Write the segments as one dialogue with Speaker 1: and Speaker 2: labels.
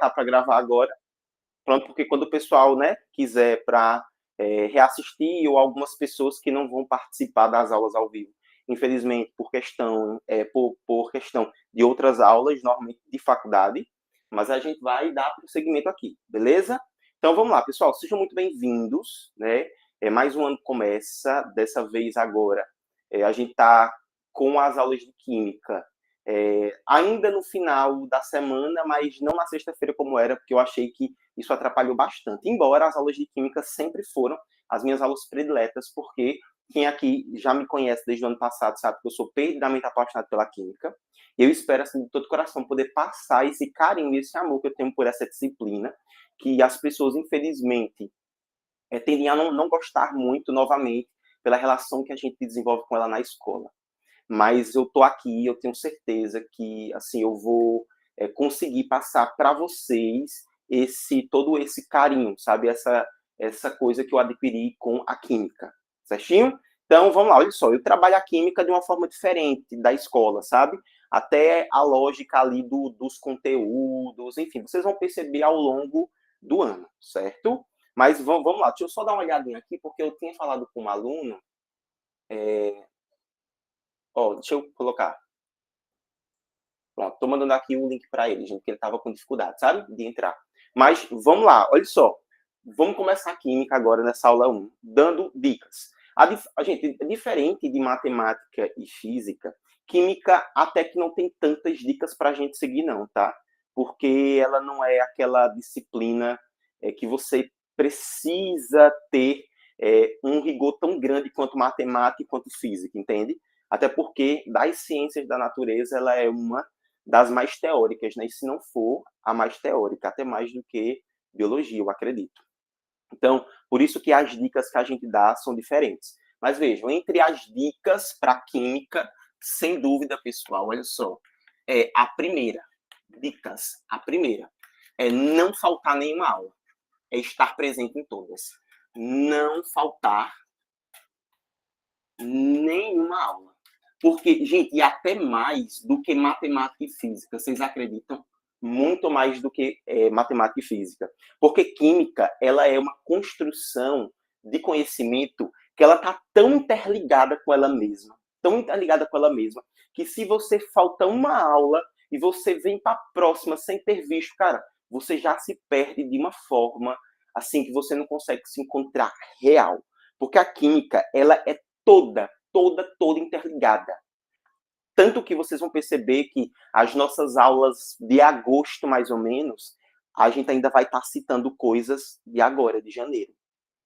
Speaker 1: tá para gravar agora, pronto, porque quando o pessoal, né, quiser para reassistir, ou algumas pessoas que não vão participar das aulas ao vivo, infelizmente, por questão de outras aulas, normalmente de faculdade, mas a gente vai dar prosseguimento aqui, beleza? Então vamos lá, pessoal, sejam muito bem-vindos, né? Mais um ano começa, dessa vez agora a gente está com as aulas de Química ainda no final da semana, mas não na sexta-feira como era, porque eu achei que isso atrapalhou bastante. Embora as aulas de Química sempre foram as minhas aulas prediletas, porque quem aqui já me conhece desde o ano passado sabe que eu sou perdidamente apaixonado pela Química. Eu espero, assim, de todo coração, poder passar esse carinho e esse amor que eu tenho por essa disciplina, que as pessoas, infelizmente, tendem a não gostar muito, novamente, pela relação que a gente desenvolve com ela na escola. Mas eu tô aqui, eu tenho certeza que, assim, eu vou conseguir passar para vocês todo esse carinho, sabe? Essa coisa que eu adquiri com a Química, certinho? Então, vamos lá, olha só, eu trabalho a Química de uma forma diferente da escola, sabe? Até a lógica ali dos conteúdos, enfim, vocês vão perceber ao longo do ano, certo? Mas vamos lá, deixa eu só dar uma olhadinha aqui, porque eu tinha falado com um aluno, deixa eu colocar. Pronto, tô mandando aqui o link para ele, gente, que ele tava com dificuldade, sabe? De entrar. Mas vamos lá, olha só. Vamos começar a Química agora nessa aula 1, dando dicas. Gente, diferente de matemática e física, Química até que não tem tantas dicas para a gente seguir, não, tá? Porque ela não é aquela disciplina que você precisa ter um rigor tão grande quanto matemática e quanto física, entende? Até porque das ciências da natureza ela é uma das mais teóricas, né? E se não for a mais teórica, até mais do que biologia, eu acredito. Então, por isso que as dicas que a gente dá são diferentes. Mas vejam, entre as dicas para química, sem dúvida, pessoal, olha só, a primeira é não faltar nenhuma aula, é estar presente em todas. Não faltar nenhuma aula. Porque, gente, e até mais do que matemática e física, vocês acreditam? Muito mais do que matemática e física. Porque química, ela é uma construção de conhecimento que ela está tão interligada com ela mesma, que se você falta uma aula e você vem para a próxima sem ter visto, cara, você já se perde de uma forma assim que você não consegue se encontrar real. Porque a química, ela é toda interligada. Tanto que vocês vão perceber que as nossas aulas de agosto, mais ou menos, a gente ainda vai estar citando coisas de agora, de janeiro.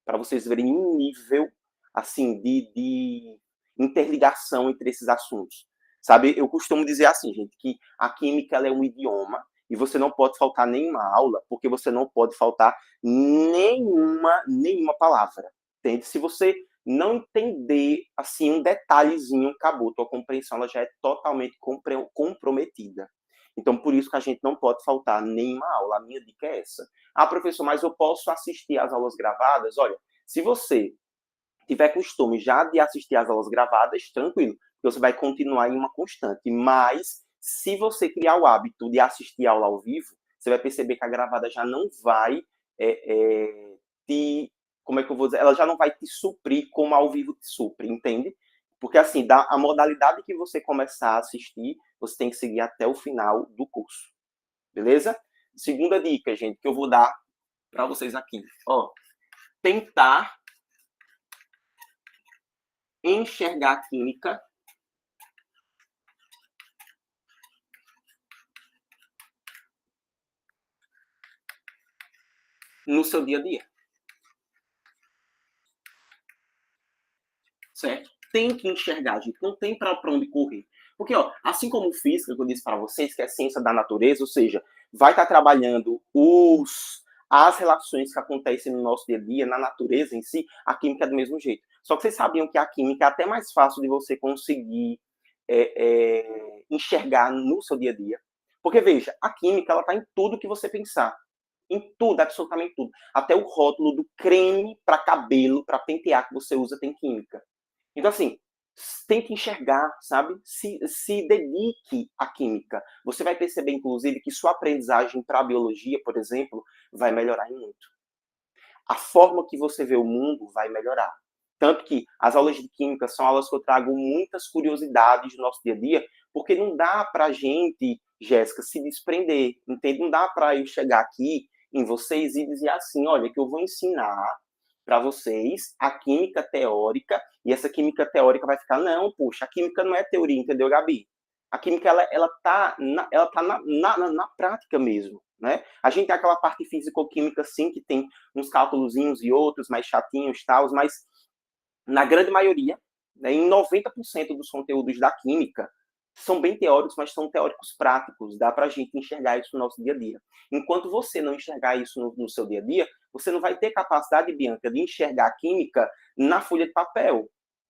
Speaker 1: Para vocês verem um nível, assim, de interligação entre esses assuntos. Sabe, eu costumo dizer assim, gente, que a química ela é um idioma e você não pode faltar nenhuma aula, porque você não pode faltar nenhuma palavra. Entende? Se você não entender assim um detalhezinho, acabou, tua compreensão ela já é totalmente comprometida. Então, por isso que a gente não pode faltar nenhuma aula. A minha dica é essa. Ah, professor, mas eu posso assistir às aulas gravadas? Olha, se você tiver costume já de assistir às aulas gravadas, tranquilo, você vai continuar em uma constante. Mas, se você criar o hábito de assistir a aula ao vivo, você vai perceber que a gravada já não vai te como é que eu vou dizer? Ela já não vai te suprir como ao vivo te supre, entende? Porque, assim, a modalidade que você começar a assistir, você tem que seguir até o final do curso. Beleza? Segunda dica, gente, que eu vou dar para vocês aqui. Tentar enxergar a química no seu dia a dia. Certo? Tem que enxergar, gente. Não tem para onde correr. Porque, assim como física, que eu disse para vocês, que é ciência da natureza, ou seja, vai estar trabalhando as relações que acontecem no nosso dia a dia, na natureza em si, a química é do mesmo jeito. Só que vocês sabiam que a química é até mais fácil de você conseguir enxergar no seu dia a dia. Porque, veja, a química ela está em tudo que você pensar. Em tudo, absolutamente tudo. Até o rótulo do creme para cabelo, para pentear que você usa, tem química. Então, assim, Tente enxergar, sabe? Se dedique à química. Você vai perceber, inclusive, que sua aprendizagem para a biologia, por exemplo, vai melhorar em muito. A forma que você vê o mundo vai melhorar. Tanto que as aulas de química são aulas que eu trago muitas curiosidades do nosso dia a dia, porque não dá para a gente, Jéssica, se desprender, entende? Não dá para eu chegar aqui em vocês e dizer assim, olha, que eu vou ensinar para vocês a química teórica, e essa química teórica vai ficar, não, puxa, a química não é teoria, entendeu, Gabi? A química, ela tá na prática mesmo, né? A gente tem aquela parte físico-química, sim, que tem uns cálculozinhos e outros mais chatinhos, tal, mas na grande maioria, né, em 90% dos conteúdos da química, são bem teóricos, mas são teóricos práticos. Dá para a gente enxergar isso no nosso dia a dia. Enquanto você não enxergar isso no seu dia a dia, você não vai ter capacidade, Bianca, de enxergar a química na folha de papel,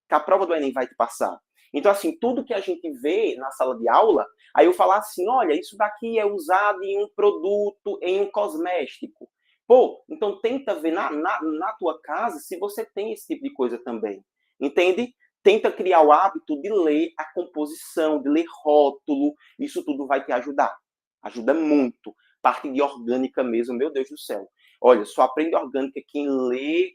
Speaker 1: que a prova do Enem vai te passar. Então, assim, tudo que a gente vê na sala de aula, aí eu falar assim, olha, isso daqui é usado em um produto, em um cosmético. Pô, então tenta ver na tua casa se você tem esse tipo de coisa também. Entende? Tenta criar o hábito de ler a composição, de ler rótulo. Isso tudo vai te ajudar. Ajuda muito. Parte de orgânica mesmo, meu Deus do céu. Olha, só aprende orgânica quem lê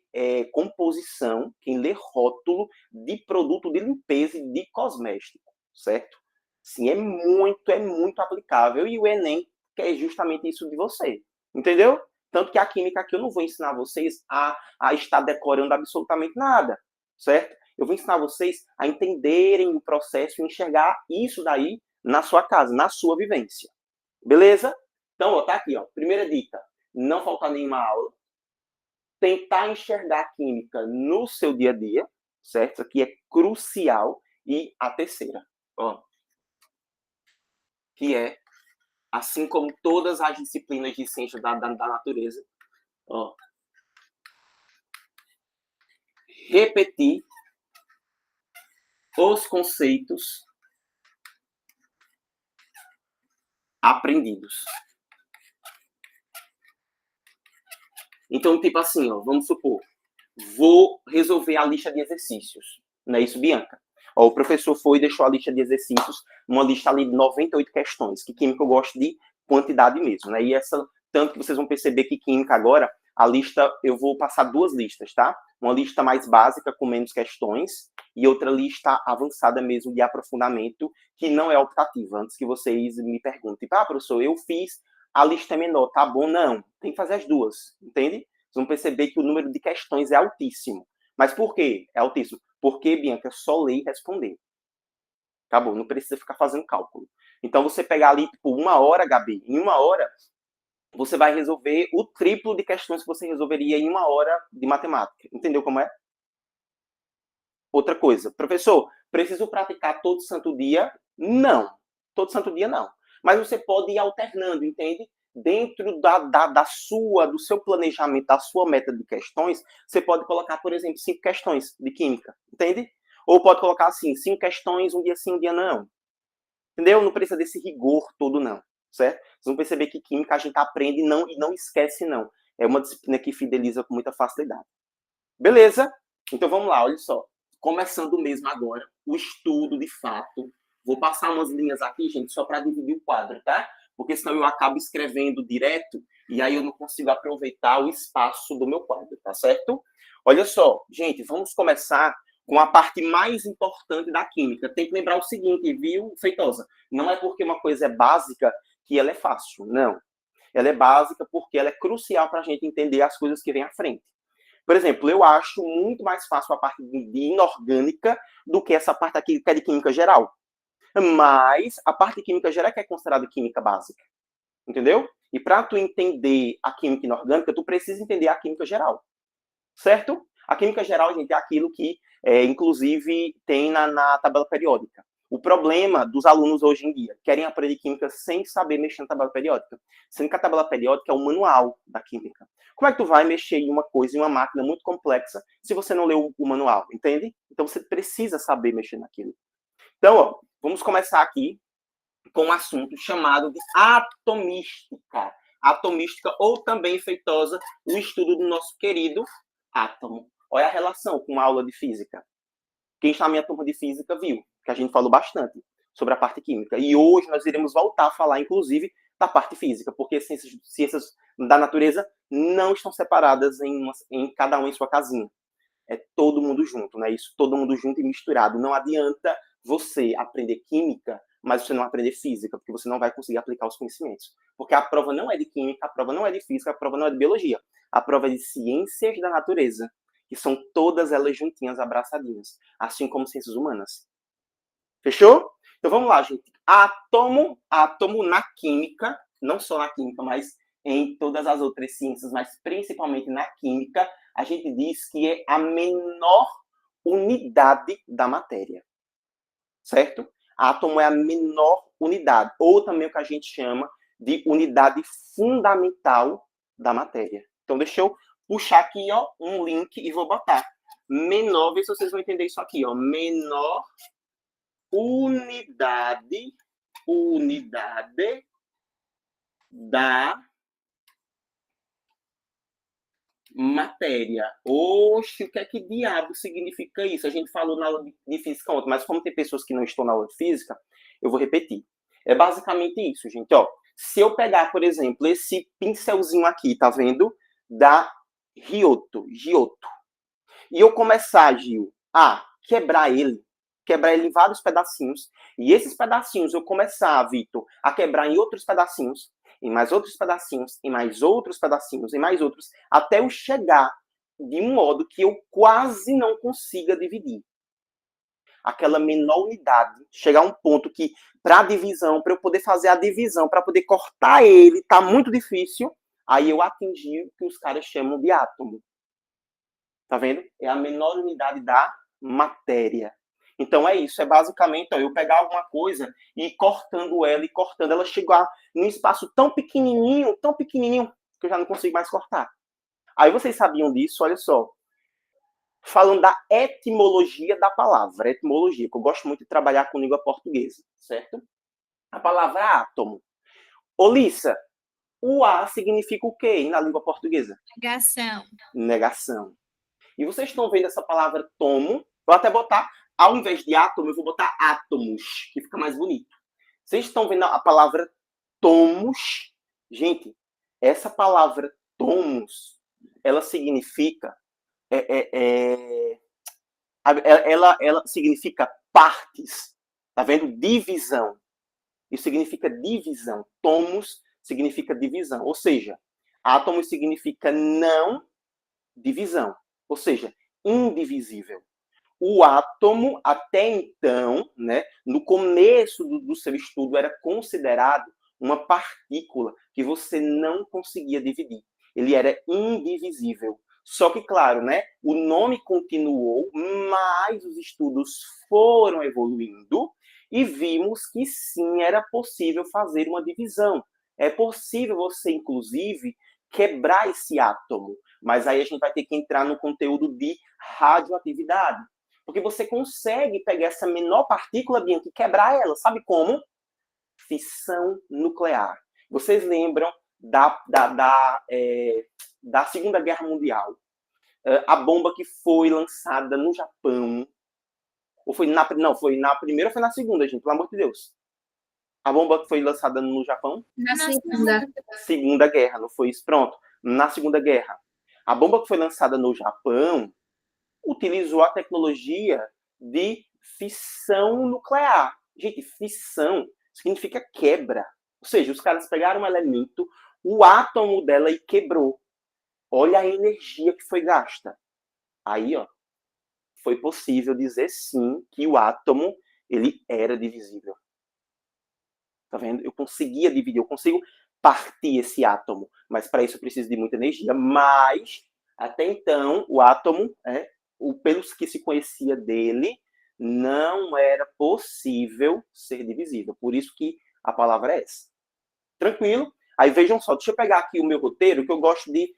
Speaker 1: composição, quem lê rótulo de produto de limpeza e de cosmético, certo? Sim, é muito aplicável. E o Enem quer justamente isso de você. Entendeu? Tanto que a química aqui eu não vou ensinar vocês a estar decorando absolutamente nada, certo? Eu vou ensinar vocês a entenderem o processo e enxergar isso daí na sua casa, na sua vivência. Beleza? Então, ó, tá aqui, ó. Primeira dica: não faltar nenhuma aula. Tentar enxergar a química no seu dia a dia, certo? Isso aqui é crucial. E a terceira, ó, que é, assim como todas as disciplinas de ciência da natureza, ó, repetir os conceitos aprendidos. Então, tipo assim, ó, vamos supor, vou resolver a lista de exercícios. Não é isso, Bianca? Ó, o professor foi e deixou a lista de exercícios, uma lista ali de 98 questões, que química eu gosto de quantidade mesmo, né? E essa, tanto que vocês vão perceber que química agora, a lista, eu vou passar duas listas, tá? Uma lista mais básica, com menos questões, e outra lista avançada mesmo, de aprofundamento, que não é optativa. Antes que vocês me perguntem, professor, eu fiz, a lista é menor, tá bom? Não, tem que fazer as duas, entende? Vocês vão perceber que o número de questões é altíssimo. Mas por quê? É altíssimo. Porque, Bianca, é só ler e responder. Acabou, não precisa ficar fazendo cálculo. Então, você pegar ali, tipo, uma hora, Gabi, em uma hora, você vai resolver o triplo de questões que você resolveria em uma hora de matemática. Entendeu como é? Outra coisa, professor, preciso praticar todo santo dia? Não. Todo santo dia, não. Mas você pode ir alternando, entende? Dentro do seu planejamento, da sua meta de questões, você pode colocar, por exemplo, 5 questões de química, entende? Ou pode colocar assim, 5 questões, um dia sim, um dia não. Entendeu? Não precisa desse rigor todo, não. Certo? Vocês vão perceber que química a gente aprende e não esquece, não. É uma disciplina que fideliza com muita facilidade. Beleza? Então vamos lá, olha só. Começando mesmo agora, o estudo de fato. Vou passar umas linhas aqui, gente, só para dividir o quadro, tá? Porque senão eu acabo escrevendo direto e aí eu não consigo aproveitar o espaço do meu quadro, tá certo? Olha só, gente, vamos começar com a parte mais importante da química. Tem que lembrar o seguinte, viu, Feitosa? Não é porque uma coisa é básica que ela é fácil, não. Ela é básica porque ela é crucial para a gente entender as coisas que vêm à frente. Por exemplo, eu acho muito mais fácil a parte de inorgânica do que essa parte aqui que é de química geral. Mas a parte de química geral é que é considerada química básica. Entendeu? E para tu entender a química inorgânica, tu precisa entender a química geral. Certo? A química geral, gente, é aquilo que, inclusive, tem na tabela periódica. O problema dos alunos hoje em dia, querem aprender química sem saber mexer na tabela periódica. Sendo que a tabela periódica é o manual da química. Como é que tu vai mexer em uma coisa, em uma máquina muito complexa, se você não leu o manual, entende? Então você precisa saber mexer naquilo. Então, ó, vamos começar aqui com um assunto chamado de atomística. Atomística, ou também, Feitosa, o estudo do nosso querido átomo. Olha a relação com a aula de física. Quem está na minha turma de física viu que a gente falou bastante sobre a parte química. E hoje nós iremos voltar a falar, inclusive, da parte física, porque ciências da natureza não estão separadas em cada um em sua casinha. É todo mundo junto, né? Isso, todo mundo junto e misturado. Não adianta você aprender química, mas você não aprender física, porque você não vai conseguir aplicar os conhecimentos. Porque a prova não é de química, a prova não é de física, a prova não é de biologia. A prova é de ciências da natureza, que são todas elas juntinhas, abraçadinhas, assim como ciências humanas. Fechou? Então vamos lá, gente. Átomo na química, não só na química, mas em todas as outras ciências, mas principalmente na química, a gente diz que é a menor unidade da matéria. Certo? Átomo é a menor unidade, ou também o que a gente chama de unidade fundamental da matéria. Então deixa eu puxar aqui, ó, um link e vou botar menor, ver se vocês vão entender isso aqui, ó, menor unidade da matéria. Oxe, o que é que diabo significa isso? A gente falou na aula de física ontem, mas como tem pessoas que não estão na aula de física, eu vou repetir. É basicamente isso, gente. Ó, se eu pegar, por exemplo, esse pincelzinho aqui, tá vendo? Da Giotto, e eu começar, Gil, a quebrar ele em vários pedacinhos, e esses pedacinhos eu começar, Vitor, a quebrar em outros pedacinhos, em mais outros pedacinhos, em mais outros pedacinhos, em mais outros, até eu chegar de um modo que eu quase não consiga dividir. Aquela menor unidade, chegar a um ponto que, para a divisão, para eu poder fazer a divisão, para poder cortar ele, tá muito difícil, aí eu atingi o que os caras chamam de átomo. Tá vendo? É a menor unidade da matéria. Então é isso, é basicamente ó, eu pegar alguma coisa e ir cortando ela chegar num espaço tão pequenininho, que eu já não consigo mais cortar. Aí vocês sabiam disso? Olha só. Falando da etimologia da palavra, etimologia, que eu gosto muito de trabalhar com língua portuguesa, certo? A palavra átomo. Olissa, o A significa o quê na língua portuguesa?
Speaker 2: Negação.
Speaker 1: Negação. E vocês estão vendo essa palavra tomo, vou até botar, ao invés de átomo, eu vou botar átomos, que fica mais bonito. Vocês estão vendo a palavra tomos? Gente, essa palavra tomos, ela significa ela significa partes, tá vendo? Divisão. Isso significa divisão. Tomos significa divisão, ou seja, átomos significa não divisão, ou seja, indivisível. O átomo, até então, né, no começo do seu estudo, era considerado uma partícula que você não conseguia dividir. Ele era indivisível. Só que, claro, né, o nome continuou, mas os estudos foram evoluindo e vimos que sim, era possível fazer uma divisão. É possível você, inclusive, quebrar esse átomo. Mas aí a gente vai ter que entrar no conteúdo de radioatividade. Porque você consegue pegar essa menor partícula, Bianca, e quebrar ela. Sabe como? Fissão nuclear. Vocês lembram da Segunda Guerra Mundial? A bomba que foi lançada no Japão. Ou foi na, não, foi na primeira ou foi na segunda, gente? Pelo amor de Deus. A bomba que foi lançada no Japão?
Speaker 2: Na segunda.
Speaker 1: Segunda Guerra, não foi isso? Pronto. Na Segunda Guerra. A bomba que foi lançada no Japão utilizou a tecnologia de fissão nuclear. Gente, fissão significa quebra. Ou seja, os caras pegaram um elemento, o átomo dela e quebrou. Olha a energia que foi gasta. Aí, ó, foi possível dizer sim que o átomo ele era divisível. Tá vendo? Eu conseguia dividir, eu consigo partir esse átomo, mas para isso eu preciso de muita energia. Mas até então o átomo, pelos que se conhecia dele, não era possível ser divisível. Por isso que a palavra é essa. Tranquilo? Aí vejam só, deixa eu pegar aqui o meu roteiro, que eu gosto de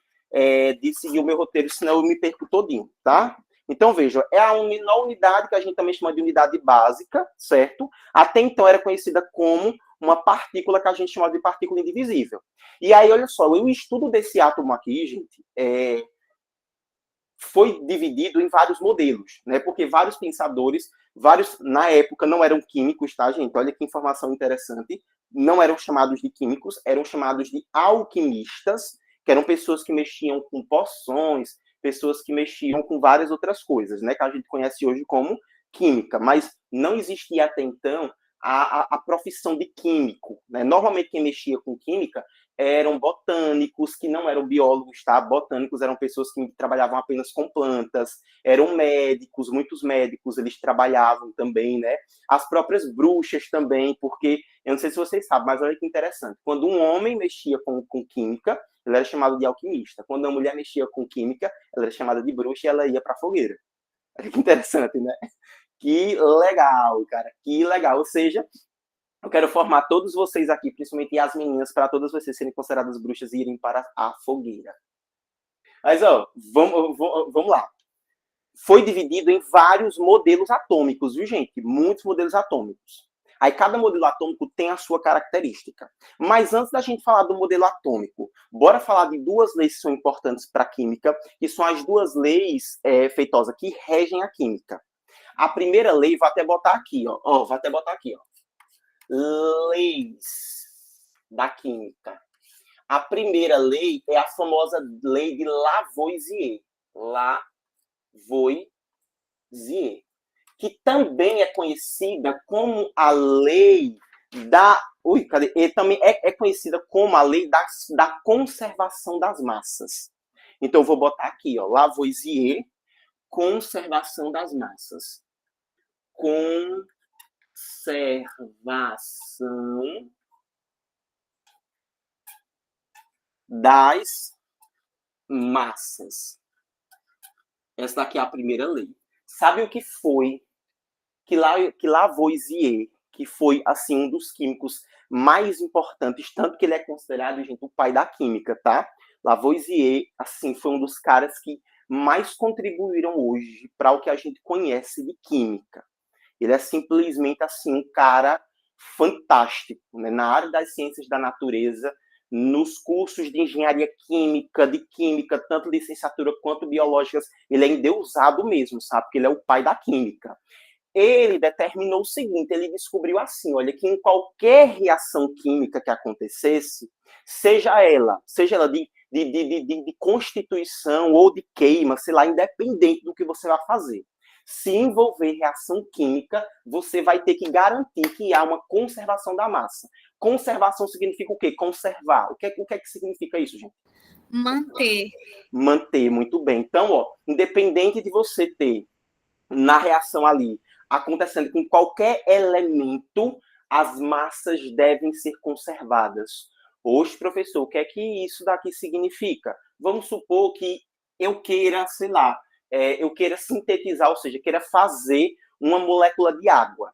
Speaker 1: seguir o meu roteiro, senão eu me perco todinho, tá? Então, vejam, é a menor unidade, que a gente também chama de unidade básica, certo? Até então era conhecida como uma partícula que a gente chama de partícula indivisível. E aí, olha só, o estudo desse átomo aqui, gente, foi dividido em vários modelos, né? Porque vários pensadores, na época, não eram químicos, tá, gente? Olha que informação interessante. Não eram chamados de químicos, eram chamados de alquimistas, que eram pessoas que mexiam com poções, pessoas que mexiam com várias outras coisas, né? Que a gente conhece hoje como química. Mas não existia até então a profissão de químico, né? Normalmente quem mexia com química eram botânicos, que não eram biólogos, tá? Botânicos eram pessoas que trabalhavam apenas com plantas, eram médicos, muitos médicos, eles trabalhavam também, né? As próprias bruxas também, porque, eu não sei se vocês sabem, mas olha que interessante, quando um homem mexia com química, ele era chamado de alquimista. Quando a mulher mexia com química, ela era chamada de bruxa e ela ia para a fogueira. Olha que interessante, né? Que legal, cara, que legal. Ou seja, eu quero formar todos vocês aqui, principalmente as meninas, para todas vocês serem consideradas bruxas e irem para a fogueira. Mas, ó, vamos lá. Foi dividido em vários modelos atômicos, viu, gente? Muitos modelos atômicos. Aí cada modelo atômico tem a sua característica. Mas antes da gente falar do modelo atômico, bora falar de duas leis que são importantes para a química, que são as duas leis, Feitosa, que regem a química. A primeira lei, vou até botar aqui, ó. Vou até botar aqui, ó. Leis da química. A primeira lei é a famosa lei de Lavoisier. Lavoisier, que também é conhecida como a lei da... Ui, cadê? E também é conhecida como a lei da conservação das massas. Então, eu vou botar aqui, ó, Lavoisier, conservação das massas. Conservação das massas. Essa daqui é a primeira lei. Sabe o que foi que Lavoisier, que foi assim um dos químicos mais importantes, tanto que ele é considerado, gente, o pai da química, tá? Lavoisier, assim, foi um dos caras que mais contribuíram hoje para o que a gente conhece de química. Ele é simplesmente assim um cara fantástico, né? Na área das ciências da natureza, nos cursos de engenharia química, de química, tanto licenciatura quanto biológicas, ele é endeusado mesmo, sabe? Porque ele é o pai da química. Ele determinou o seguinte, ele descobriu assim, olha, que em qualquer reação química que acontecesse, seja ela de constituição ou de queima, sei lá, independente do que você vai fazer, se envolver reação química, você vai ter que garantir que há uma conservação da massa. Conservação significa o quê? Conservar. O que significa isso, gente?
Speaker 2: Manter.
Speaker 1: Manter, muito bem. Então, ó, independente de você ter na reação ali acontecendo com qualquer elemento, as massas devem ser conservadas. Hoje, professor, o que é que isso daqui significa? Vamos supor que eu queira, sei lá, eu queira sintetizar, ou seja, queira fazer uma molécula de água.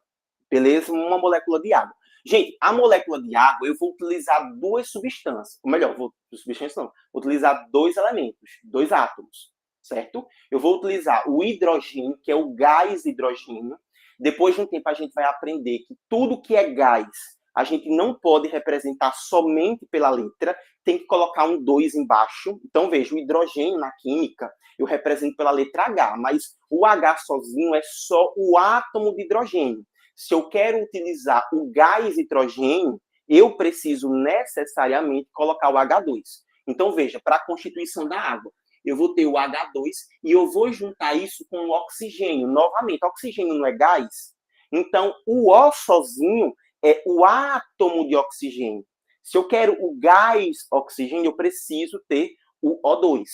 Speaker 1: Beleza? Uma molécula de água. Gente, a molécula de água, eu vou utilizar duas substâncias. Ou melhor, substâncias não. Vou utilizar dois elementos, dois átomos, certo? Eu vou utilizar o hidrogênio, que é o gás hidrogênio. Depois de um tempo, a gente vai aprender que tudo que é gás, a gente não pode representar somente pela letra, tem que colocar um 2 embaixo. Então, veja, o hidrogênio na química, eu represento pela letra H, mas o H sozinho é só o átomo de hidrogênio. Se eu quero utilizar o gás hidrogênio, eu preciso necessariamente colocar o H2. Então, veja, para a constituição da água, eu vou ter o H2 e eu vou juntar isso com o oxigênio. Novamente, oxigênio não é gás? Então, o O sozinho é o átomo de oxigênio. Se eu quero o gás oxigênio, eu preciso ter o O2.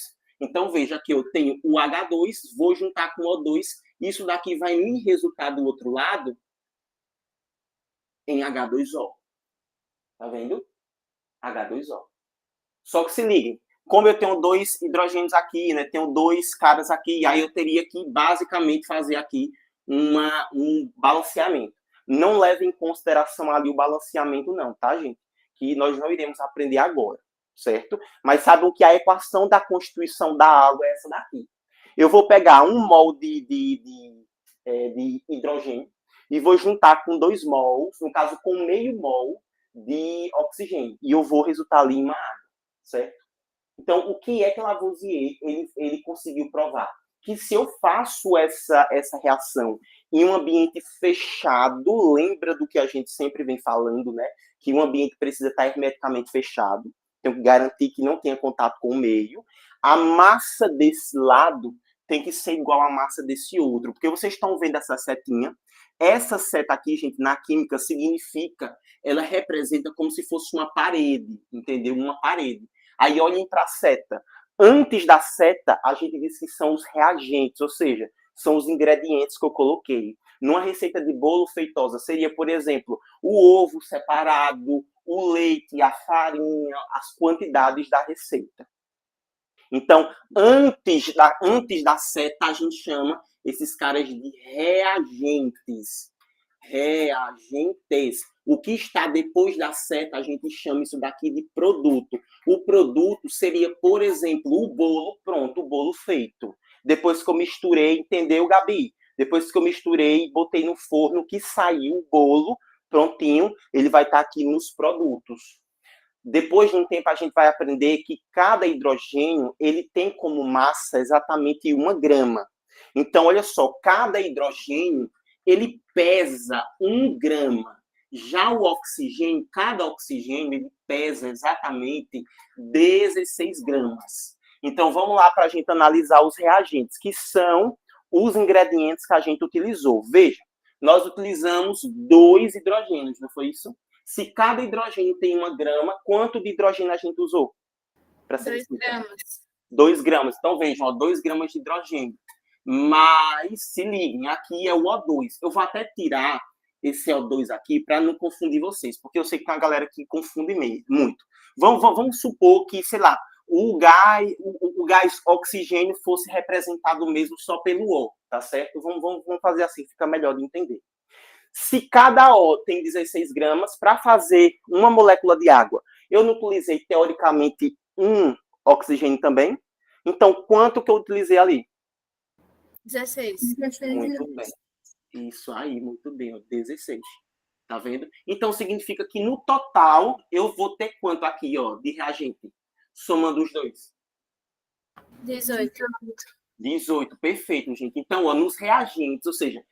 Speaker 1: Então, veja que eu tenho o H2, vou juntar com o O2, isso daqui vai me resultar do outro lado em H2O. Tá vendo? H2O. Só que se liguem, como eu tenho dois hidrogênios aqui, né, tenho dois caras aqui, aí eu teria que basicamente fazer aqui um balanceamento. Não leve em consideração ali o balanceamento não, tá, gente? Que nós não iremos aprender agora, certo? Mas sabem que a equação da constituição da água é essa daqui. Eu vou pegar 1 mol de hidrogênio e vou juntar com 2 mols, no caso com meio mol de oxigênio, e eu vou resultar ali em uma água, certo? Então, o que é que Lavoisier ele conseguiu provar? que se eu faço essa reação em um ambiente fechado, lembra do que a gente sempre vem falando, né? Que um ambiente precisa estar hermeticamente fechado, tenho que garantir que não tenha contato com o meio. A massa desse lado tem que ser igual à massa desse outro, porque vocês estão vendo essa setinha. Essa seta aqui, gente, na química significa, ela representa como se fosse uma parede, entendeu? Uma parede. Aí olhem para a seta. Antes da seta, a gente diz que são os reagentes, ou seja, são os ingredientes que eu coloquei. Numa receita de bolo feitosa, seria, por exemplo, o ovo separado, o leite, a farinha, as quantidades da receita. Então, antes da seta, a gente chama esses caras de reagentes. Reagentes. O que está depois da seta, a gente chama isso daqui de produto. O produto seria, por exemplo, o bolo pronto, o bolo feito. Depois que eu misturei, entendeu, Gabi? Depois que eu misturei, botei no forno, que saiu o bolo prontinho, ele vai estar aqui nos produtos. Depois de um tempo, a gente vai aprender que cada hidrogênio ele tem como massa exatamente 1 grama. Então, olha só, cada hidrogênio ele pesa 1 grama. Já o oxigênio, cada oxigênio, ele pesa exatamente 16 gramas. Então, vamos lá para a gente analisar os reagentes, que são os ingredientes que a gente utilizou. Veja, nós utilizamos 2 hidrogênios, não foi isso? Se cada hidrogênio tem 1 grama, quanto de hidrogênio a gente usou?
Speaker 2: 2 gramas.
Speaker 1: 2 gramas. Então, vejam, ó, 2 gramas de hidrogênio. Mas, se liguem, aqui é o O2. Eu vou até tirar esse O2 aqui para não confundir vocês, porque eu sei que tem uma galera que confunde muito. Vamos supor que, sei lá, o gás oxigênio fosse representado mesmo só pelo O, tá certo? Vamos fazer assim, fica melhor de entender. Se cada O tem 16 gramas, para fazer uma molécula de água, eu não utilizei, teoricamente, um oxigênio também. Então, quanto que eu utilizei ali?
Speaker 2: 16.
Speaker 1: Muito bem. Isso aí, muito bem, 16. Tá vendo? Então, significa que no total, eu vou ter quanto aqui, ó, de reagente? Somando os dois.
Speaker 2: 18.
Speaker 1: 18, perfeito, gente. Então, ó, nos reagentes, ou seja,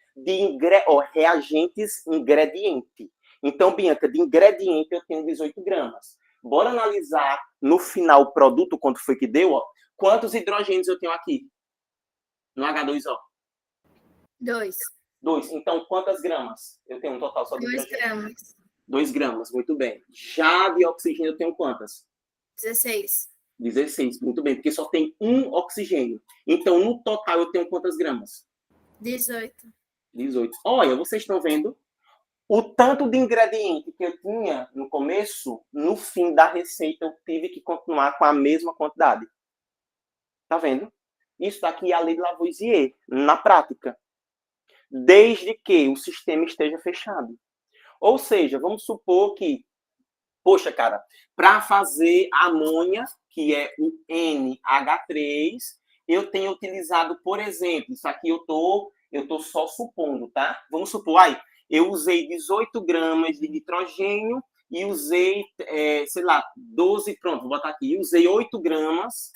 Speaker 1: reagentes ingrediente. Então, Bianca, de ingrediente eu tenho 18 gramas. Bora analisar no final o produto, quanto foi que deu, ó. Quantos hidrogênios eu tenho aqui? No H2O?
Speaker 2: 2.
Speaker 1: 2. Então, quantas gramas? Eu tenho um total só de
Speaker 2: 2
Speaker 1: hidrogênio.
Speaker 2: gramas.
Speaker 1: 2 gramas, muito bem. Já de oxigênio eu tenho quantas?
Speaker 2: 16.
Speaker 1: 16, muito bem, porque só tem um oxigênio. Então, no total, eu tenho quantas gramas?
Speaker 2: 18.
Speaker 1: 18. Olha, vocês estão vendo? O tanto de ingrediente que eu tinha no começo, no fim da receita, eu tive que continuar com a mesma quantidade. Tá vendo? Isso daqui é a lei de Lavoisier, na prática. Desde que o sistema esteja fechado. Ou seja, vamos supor que, poxa, cara, para fazer a amônia, que é o NH3, eu tenho utilizado, por exemplo, isso aqui eu tô só supondo, tá? Vamos supor, eu usei 18 gramas de nitrogênio e usei, sei lá, 12, pronto, vou botar aqui, usei 8 gramas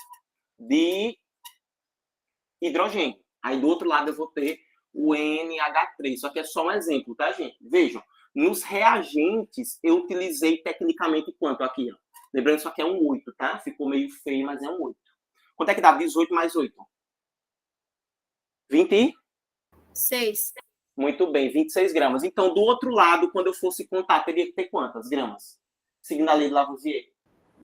Speaker 1: de hidrogênio. Aí do outro lado eu vou ter o NH3, só que é só um exemplo, tá, gente? Vejam, nos reagentes eu utilizei tecnicamente quanto aqui, ó? Lembrando, isso aqui é um 8, tá? Ficou meio feio, mas é um 8. Quanto é que dá? 18 mais 8? 20?
Speaker 2: 6.
Speaker 1: Muito bem, 26 gramas. Então, do outro lado, quando eu fosse contar, teria que ter quantas gramas? Seguindo a lei de Lavoisier.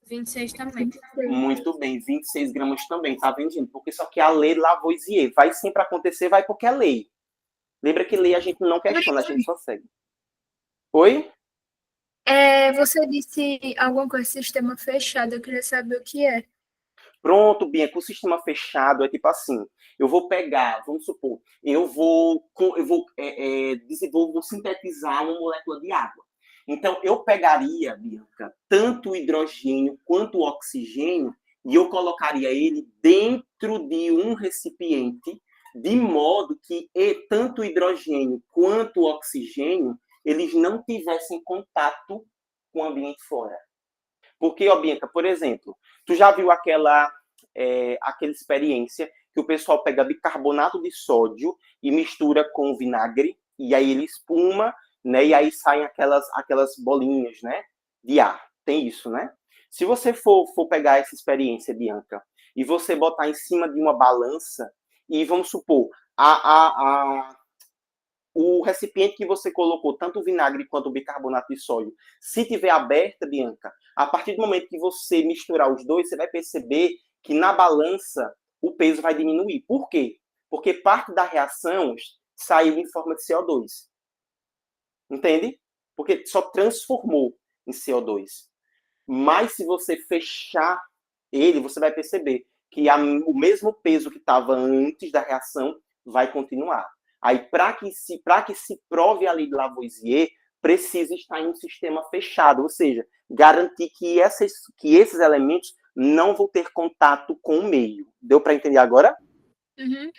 Speaker 2: 26 também.
Speaker 1: Muito bem, 26 gramas também, tá vendo, gente? Porque isso aqui é a lei de Lavoisier. Vai sempre acontecer, vai porque é lei. Lembra que lei a gente não questiona, a gente só segue. Oi?
Speaker 2: Você disse alguma coisa, sistema fechado, eu queria saber o que é.
Speaker 1: Pronto, Bianca, o sistema fechado é tipo assim, eu vou pegar, vamos supor, eu vou desenvolver, vou sintetizar uma molécula de água. Então, eu pegaria, Bianca, tanto o hidrogênio quanto o oxigênio e eu colocaria ele dentro de um recipiente, de modo que tanto o hidrogênio quanto o oxigênio, eles não tivessem contato com o ambiente fora. Porque, ó, Bianca, por exemplo, tu já viu aquela experiência que o pessoal pega bicarbonato de sódio e mistura com vinagre, e aí ele espuma, né? E aí saem aquelas bolinhas, né? De ar. Tem isso, né? Se você for pegar essa experiência, Bianca, e você botar em cima de uma balança, e vamos supor, o recipiente que você colocou, tanto o vinagre quanto o bicarbonato de sódio, se tiver aberta, Bianca, a partir do momento que você misturar os dois, você vai perceber que na balança o peso vai diminuir. Por quê? Porque parte da reação saiu em forma de CO2. Entende? Porque só transformou em CO2. Mas se você fechar ele, você vai perceber que o mesmo peso que estava antes da reação vai continuar. Aí, para que se prove a lei de Lavoisier, precisa estar em um sistema fechado, ou seja, garantir que esses elementos não vão ter contato com o meio. Deu para entender agora?
Speaker 2: Uhum.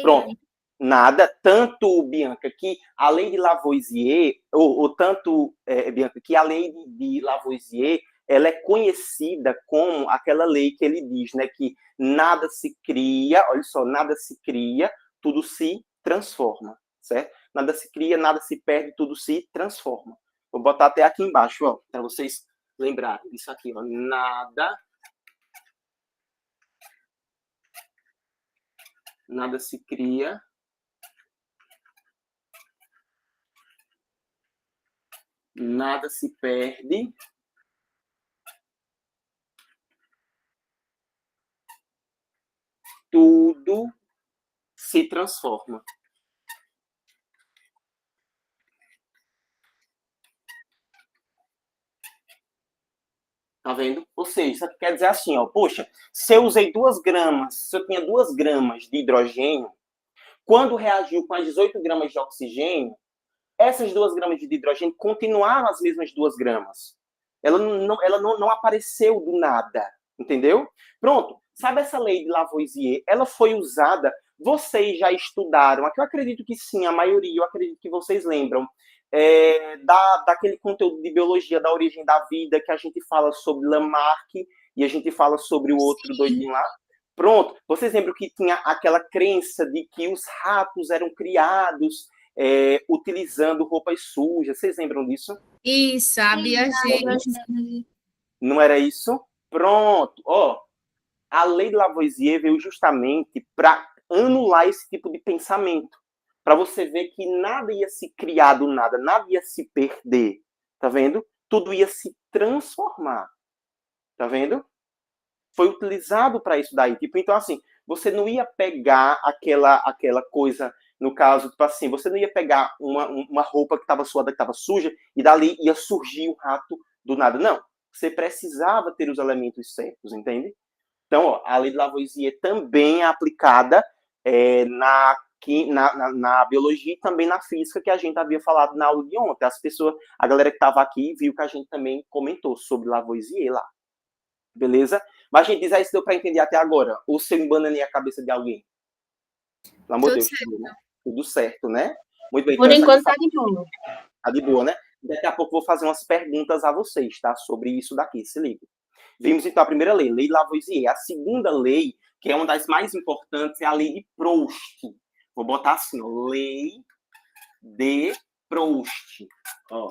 Speaker 1: Pronto. Nada, tanto, Bianca, que a lei de Lavoisier, ou tanto, Bianca, que a lei de Lavoisier, ela é conhecida como aquela lei que ele diz, né, que nada se cria, olha só, nada se cria, tudo se transforma, certo? Nada se cria, nada se perde, tudo se transforma. Vou botar até aqui embaixo, ó, para vocês lembrarem disso aqui, ó, nada se cria, nada se perde, tudo se transforma. Tá vendo? Ou seja, isso aqui quer dizer assim, ó, poxa, se eu usei 2 gramas, se eu tinha 2 gramas de hidrogênio, quando reagiu com as 18 gramas de oxigênio, essas 2 gramas de hidrogênio continuaram as mesmas 2 gramas. Ela não apareceu do nada, entendeu? Pronto. Sabe essa lei de Lavoisier? Ela foi usada, vocês já estudaram, aqui eu acredito que sim, a maioria, eu acredito que vocês lembram, daquele conteúdo de biologia da origem da vida, que a gente fala sobre Lamarck e a gente fala sobre o outro doidinho lá. Pronto, vocês lembram que tinha aquela crença de que os ratos eram criados utilizando roupas sujas. Vocês lembram disso?
Speaker 3: Isso, a biogênese.
Speaker 1: Não era isso? Pronto. Ó, a lei de Lavoisier veio justamente para anular esse tipo de pensamento. Para você ver que nada ia se criar do nada, nada ia se perder. Tá vendo? Tudo ia se transformar. Tá vendo? Foi utilizado para isso daí. Tipo, então, assim, você não ia pegar aquela coisa, no caso, tipo assim, você não ia pegar uma roupa que estava suada, que estava suja, e dali ia surgir um rato do nada. Não. Você precisava ter os elementos certos, entende? Então, ó, a lei de Lavoisier também é aplicada na biologia e também na física, que a gente havia falado na aula de ontem. A galera que estava aqui viu que a gente também comentou sobre Lavoisier lá. Beleza? Mas, gente, diz aí se deu para entender até agora. Ou se eu embananei a cabeça de alguém. Pelo amor de Deus, tudo certo, né? Muito bem.
Speaker 3: Por
Speaker 1: então,
Speaker 3: enquanto tá de boa.
Speaker 1: Tá de boa, né? Daqui a pouco eu vou fazer umas perguntas a vocês, tá? Sobre isso daqui, se liga. Vimos então a primeira lei, lei de Lavoisier. A segunda lei, que é uma das mais importantes, é a lei de Proust. Vou botar assim, ó, lei de Proust. Ó.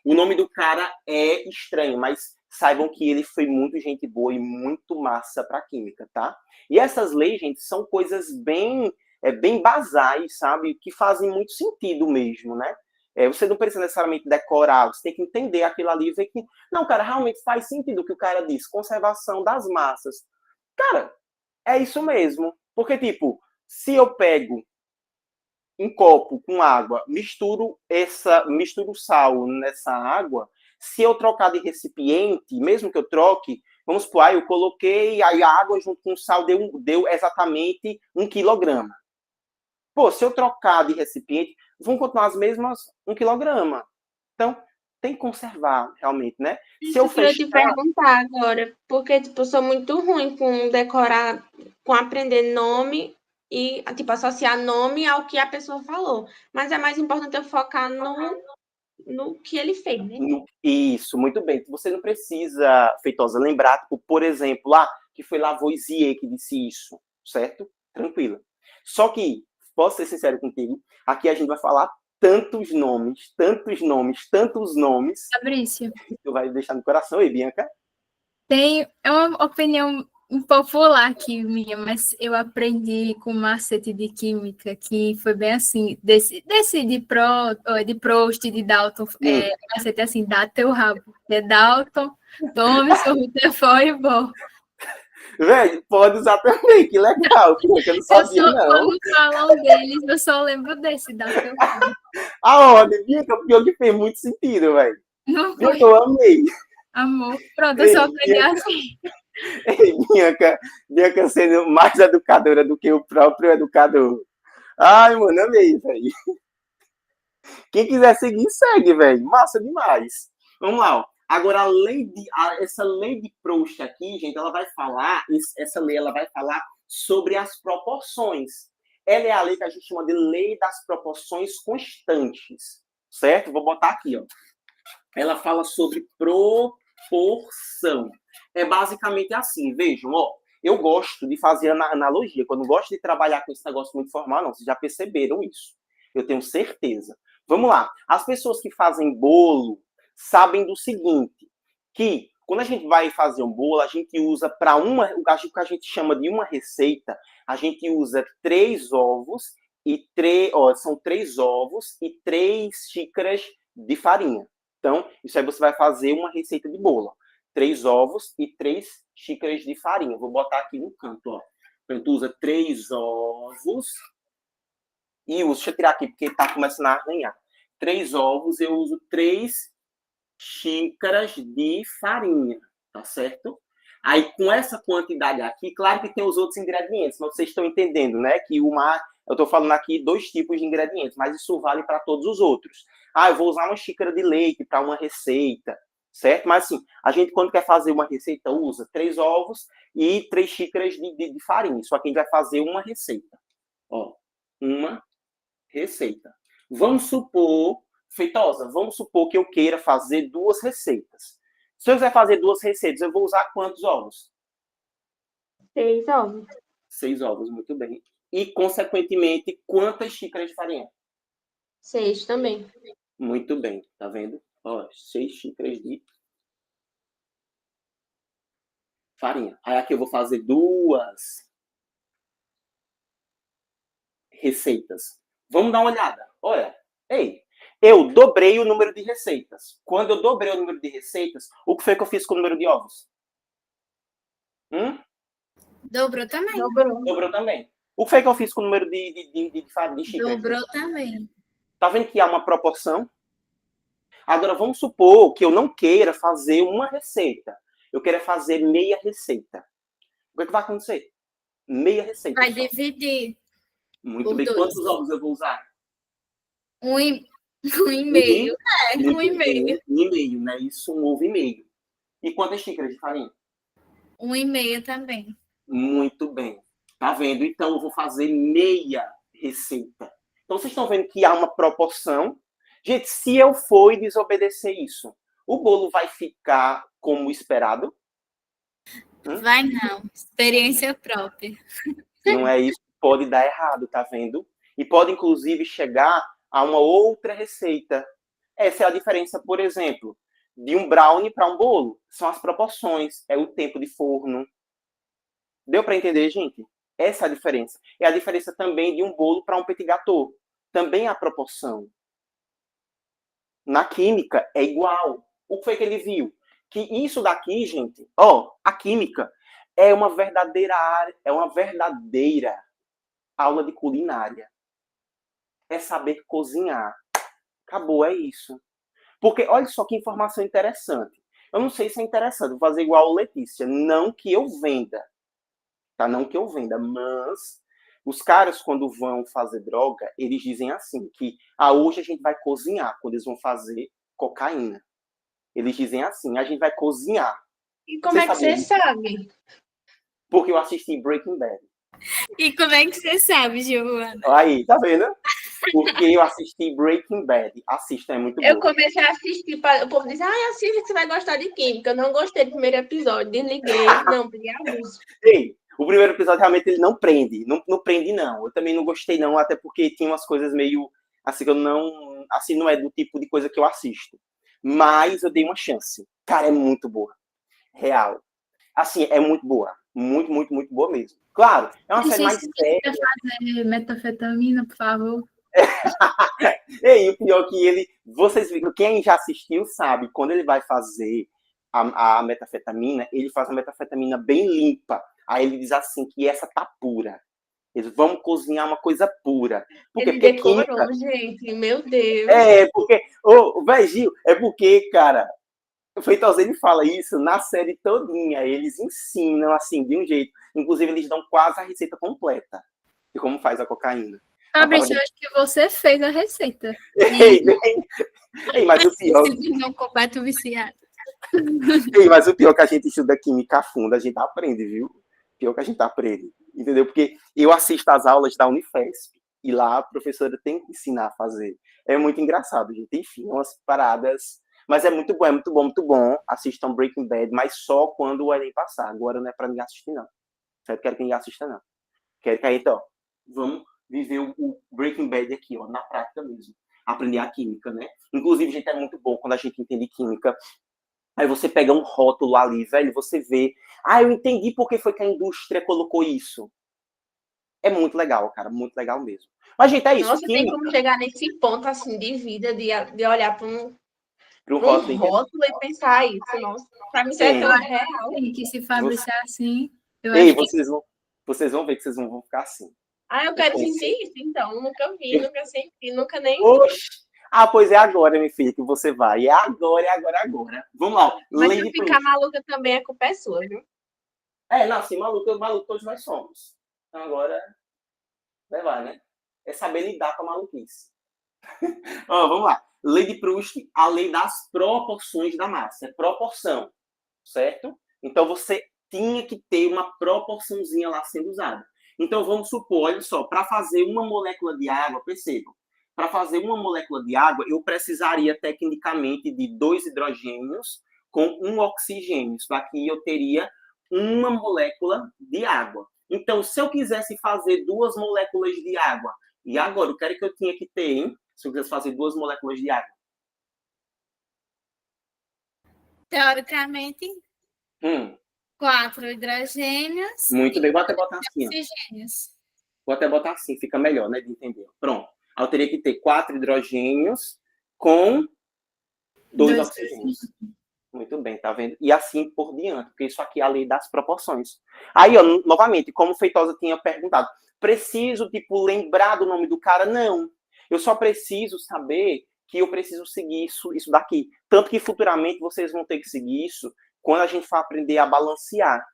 Speaker 1: O nome do cara é estranho, mas saibam que ele foi muito gente boa e muito massa para química, tá? E essas leis, gente, são coisas bem basais, sabe? Que fazem muito sentido mesmo, né? Você não precisa necessariamente decorar, você tem que entender aquilo ali e ver que, não, cara, realmente faz sentido o que o cara diz, conservação das massas. Cara, é isso mesmo. Porque, tipo, se eu pego um copo com água, misturo sal nessa água, se eu trocar de recipiente, mesmo que eu troque, vamos supor, eu coloquei aí a água junto com o sal, deu exatamente 1 quilograma. Pô, se eu trocar de recipiente, vão continuar as mesmas 1 quilograma. Então, tem que conservar, realmente, né?
Speaker 3: Isso eu queria te perguntar agora, porque, tipo, eu sou muito ruim com decorar, com aprender nome e, tipo, associar nome ao que a pessoa falou. Mas é mais importante eu focar no que ele fez, né?
Speaker 1: Isso, muito bem. Você não precisa, Feitosa, lembrar, tipo, por exemplo, que foi Lavoisier que disse isso, certo? Tranquila. Só que, posso ser sincero contigo, aqui a gente vai falar tantos nomes,
Speaker 2: Fabrício,
Speaker 1: que tu vai deixar no coração aí, Bianca.
Speaker 2: é uma opinião impopular aqui minha, mas eu aprendi com um macete de química que foi bem assim, desse de Proust, de Dalton, macete assim, dá teu rabo. É Dalton, tome seu Rutherford e bom.
Speaker 1: Velho, pode usar também, que legal, Bianca, eu não sabia, não.
Speaker 2: Quando falam deles, eu só lembro desse, dá teu rabo.
Speaker 1: Aonde, Bianca? Pior que fez muito sentido, velho.
Speaker 2: Não foi,
Speaker 1: Bianca, eu amei.
Speaker 2: amor. Pronto, eu só aprendi assim.
Speaker 1: Ei, Bianca sendo mais educadora do que o próprio educador. Ai, mano, amei, velho. Quem quiser seguir, segue, velho. Massa demais. Vamos lá, ó. Agora, essa lei de Proust aqui, gente, ela vai falar sobre as proporções. Ela é a lei que a gente chama de lei das proporções constantes, certo? Vou botar aqui, ó. Ela fala sobre proporção. É basicamente assim, vejam, ó. Eu gosto de fazer analogia, quando eu gosto de trabalhar com esse negócio muito formal, não, vocês já perceberam isso. Eu tenho certeza. Vamos lá. As pessoas que fazem bolo sabem do seguinte, que quando a gente vai fazer um bolo, a gente usa para o que a gente chama de uma receita, a gente usa 3 ovos são 3 ovos e 3 xícaras de farinha. Então, isso aí você vai fazer uma receita de bolo. 3 ovos e 3 xícaras de farinha. Vou botar aqui no canto, ó. A gente usa 3 ovos e deixa eu tirar aqui porque tá começando a arranhar. 3 ovos, eu uso 3 xícaras de farinha, tá certo? Aí, com essa quantidade aqui, claro que tem os outros ingredientes, mas vocês estão entendendo, né? Que eu estou falando aqui 2 tipos de ingredientes, mas isso vale para todos os outros. Eu vou usar uma xícara de leite para uma receita, certo? Mas, assim, a gente, quando quer fazer uma receita, usa 3 ovos e 3 xícaras de farinha. Só que a gente vai fazer uma receita. Ó, uma receita. Vamos supor, Feitosa, vamos supor que eu queira fazer 2 receitas. Se eu quiser fazer 2 receitas, eu vou usar quantos ovos?
Speaker 3: 6 ovos.
Speaker 1: 6 ovos, muito bem. E, consequentemente, quantas xícaras de farinha?
Speaker 3: 6 também.
Speaker 1: Muito bem, tá vendo? Ó, 6 xícaras de farinha. Aí aqui eu vou fazer 2 receitas. Vamos dar uma olhada. Olha, ei, eu dobrei o número de receitas. Quando eu dobrei o número de receitas, o que foi que eu fiz com o número de ovos?
Speaker 2: Dobrou também.
Speaker 3: Dobrou
Speaker 1: também. O que foi que eu fiz com o número de xícaras?
Speaker 2: Dobrou também.
Speaker 1: Tá vendo que há uma proporção? Agora, vamos supor que eu não queira fazer uma receita. Eu quero fazer meia receita. O que vai acontecer? Meia receita.
Speaker 2: Vai dividir.
Speaker 1: Muito bem. 2. Quantos ovos eu vou usar?
Speaker 2: 1,5. É, 1,5.
Speaker 1: 1,5, né? Isso, 1 ovo e meio. E quantas xícaras de farinha?
Speaker 2: 1,5 também.
Speaker 1: Muito bem. Tá vendo? Então, eu vou fazer meia receita. Então, vocês estão vendo que há uma proporção. Gente, se eu for e desobedecer isso, o bolo vai ficar como esperado?
Speaker 2: Vai não. Experiência própria.
Speaker 1: Não é isso. Pode dar errado, tá vendo? E pode, inclusive, chegar a uma outra receita. Essa é a diferença, por exemplo, de um brownie para um bolo. São as proporções, é o tempo de forno. Deu para entender, gente? Essa é a diferença. É a diferença também de um bolo para um petit gâteau. Também há proporção. Na química é igual. O que foi que ele viu? Que isso daqui, gente, a química é uma verdadeira aula de culinária. É saber cozinhar. Acabou, é isso. Porque, olha só que informação interessante. Eu não sei se é interessante, vou fazer igual a Letícia. Não que eu venda. Tá? Não que eu venda, mas os caras, quando vão fazer droga, eles dizem assim, que hoje a gente vai cozinhar, quando eles vão fazer cocaína. Eles dizem assim, a gente vai cozinhar.
Speaker 3: E como é que você sabe?
Speaker 1: Porque eu assisti Breaking Bad.
Speaker 2: E como é que você sabe, Giovana?
Speaker 1: Aí, tá vendo? Porque eu assisti Breaking Bad. Assista, é muito bom.
Speaker 3: Eu comecei a assistir, o povo disse, assiste que você vai gostar de química. Eu não gostei do primeiro episódio, desliguei, não, peguei abuso.
Speaker 1: Ei, O primeiro episódio realmente ele não prende. Não prende, não. Eu também não gostei, não, até porque tinha umas coisas meio. Assim, que eu não. Assim, não é do tipo de coisa que eu assisto. Mas eu dei uma chance. Cara, é muito boa. Real. Assim, é muito boa. Muito, muito, muito boa mesmo. Claro, é uma série mais
Speaker 2: Se
Speaker 1: séria.
Speaker 2: você fazer metafetamina, por favor.
Speaker 1: E o pior que ele. Vocês viram, quem já assistiu sabe, quando ele vai fazer a metafetamina, ele faz a metafetamina bem limpa. Aí ele diz assim que essa tá pura. Eles vão cozinhar uma coisa pura. Por quê?
Speaker 3: Ele
Speaker 1: Porque
Speaker 3: decorou,
Speaker 1: química.
Speaker 3: gente, meu Deus.
Speaker 1: Porque. Ô, Gil, é porque, cara, o Feitosa ele fala isso na série todinha. Eles ensinam assim, de um jeito. Inclusive, eles dão quase a receita completa de como faz a cocaína.
Speaker 2: Fabrício, eu acho que você fez a receita.
Speaker 1: Mas o pior.
Speaker 2: Não completo viciado.
Speaker 1: Mas o pior que a gente estuda química a fundo, a gente aprende, viu? Pior que a gente aprende. Entendeu? Porque eu assisto às aulas da Unifesp e lá a professora tem que ensinar a fazer. É muito engraçado, gente. Enfim, umas paradas. Mas é muito bom, é muito bom, muito bom. Assistam Breaking Bad, mas só quando o Enem passar. Agora não é pra ninguém assistir, não. Eu quero que ninguém assista, não. Quero que aí, então, vamos viver o Breaking Bad aqui, ó, na prática mesmo. Aprender a química, né? Inclusive, gente, é muito bom quando a gente entende química. Aí você pega um rótulo ali, velho, você vê. Ah, eu entendi por que foi que a indústria colocou isso. É muito legal, cara, muito legal mesmo. Mas, gente, é isso.
Speaker 3: Nossa,
Speaker 1: Química,
Speaker 3: tem como chegar nesse ponto, assim, de vida, de olhar para um
Speaker 1: rótulo,
Speaker 3: rótulo e pensar isso. Nossa, para mim isso é tão real.
Speaker 2: E que se Fabrício é assim, eu
Speaker 1: Ei,
Speaker 2: acho que...
Speaker 1: vocês vão ver que vocês vão ficar assim.
Speaker 3: Ah, eu quero sentir isso, então. Nunca vi, nunca senti, nunca nem...
Speaker 1: Oxi! Ah, pois é agora, minha filha, que você vai. É agora, é agora, é agora. Vamos lá.
Speaker 3: Mas se eu ficar maluca também, a culpa é sua, viu?
Speaker 1: Não, assim, maluco todos nós somos. Então agora, vai, né? É saber lidar com a maluquice. Vamos lá. Lei de Proust, a lei das proporções da massa. É proporção, certo? Então você tinha que ter uma proporçãozinha lá sendo usada. Então vamos supor, olha só, para fazer uma molécula de água, percebam, para fazer uma molécula de água, eu precisaria tecnicamente de 2 hidrogênios com 1 oxigênio. Isso aqui eu teria uma molécula de água. Então, se eu quisesse fazer 2 moléculas de água, e agora, o que era que eu tinha que ter, hein? Se eu quisesse fazer 2 moléculas de água?
Speaker 2: Teoricamente, 4 hidrogênios.
Speaker 1: Muito bem, vou até botar assim.
Speaker 2: Oxigênios.
Speaker 1: Vou até botar assim, fica melhor, né, de entender. Pronto. Aí eu teria que ter 4 hidrogênios com 2 oxigênios. Muito bem, tá vendo? E assim por diante, porque isso aqui é a lei das proporções. Aí, ó, novamente, como o Feitosa tinha perguntado, preciso, tipo, lembrar do nome do cara? Não. Eu só preciso saber que eu preciso seguir isso daqui. Tanto que futuramente vocês vão ter que seguir isso quando a gente for aprender a balancear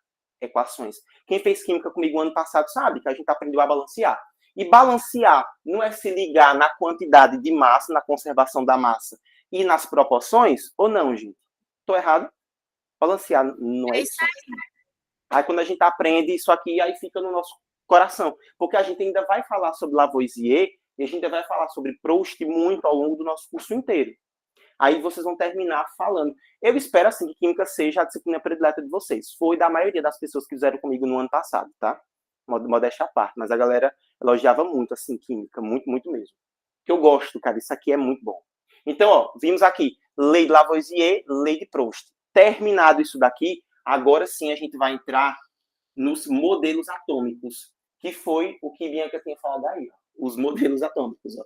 Speaker 1: equações. Quem fez química comigo ano passado sabe que a gente aprendeu a balancear. E balancear não é se ligar na quantidade de massa, na conservação da massa e nas proporções, ou não, gente? Estou errado? Balancear não é isso? Aí quando a gente aprende isso aqui, aí fica no nosso coração. Porque a gente ainda vai falar sobre Lavoisier e a gente ainda vai falar sobre Proust muito ao longo do nosso curso inteiro. Aí vocês vão terminar falando. Eu espero, assim, que Química seja a disciplina predileta de vocês. Foi da maioria das pessoas que fizeram comigo no ano passado, tá? Modéstia à parte. Mas a galera elogiava muito, assim, Química. Muito, muito mesmo. Que eu gosto, cara. Isso aqui é muito bom. Então, ó, vimos aqui lei de Lavoisier, lei de Proust. Terminado isso daqui, agora sim a gente vai entrar nos modelos atômicos, que foi o que Bianca tinha falado aí, ó. Os modelos atômicos, ó.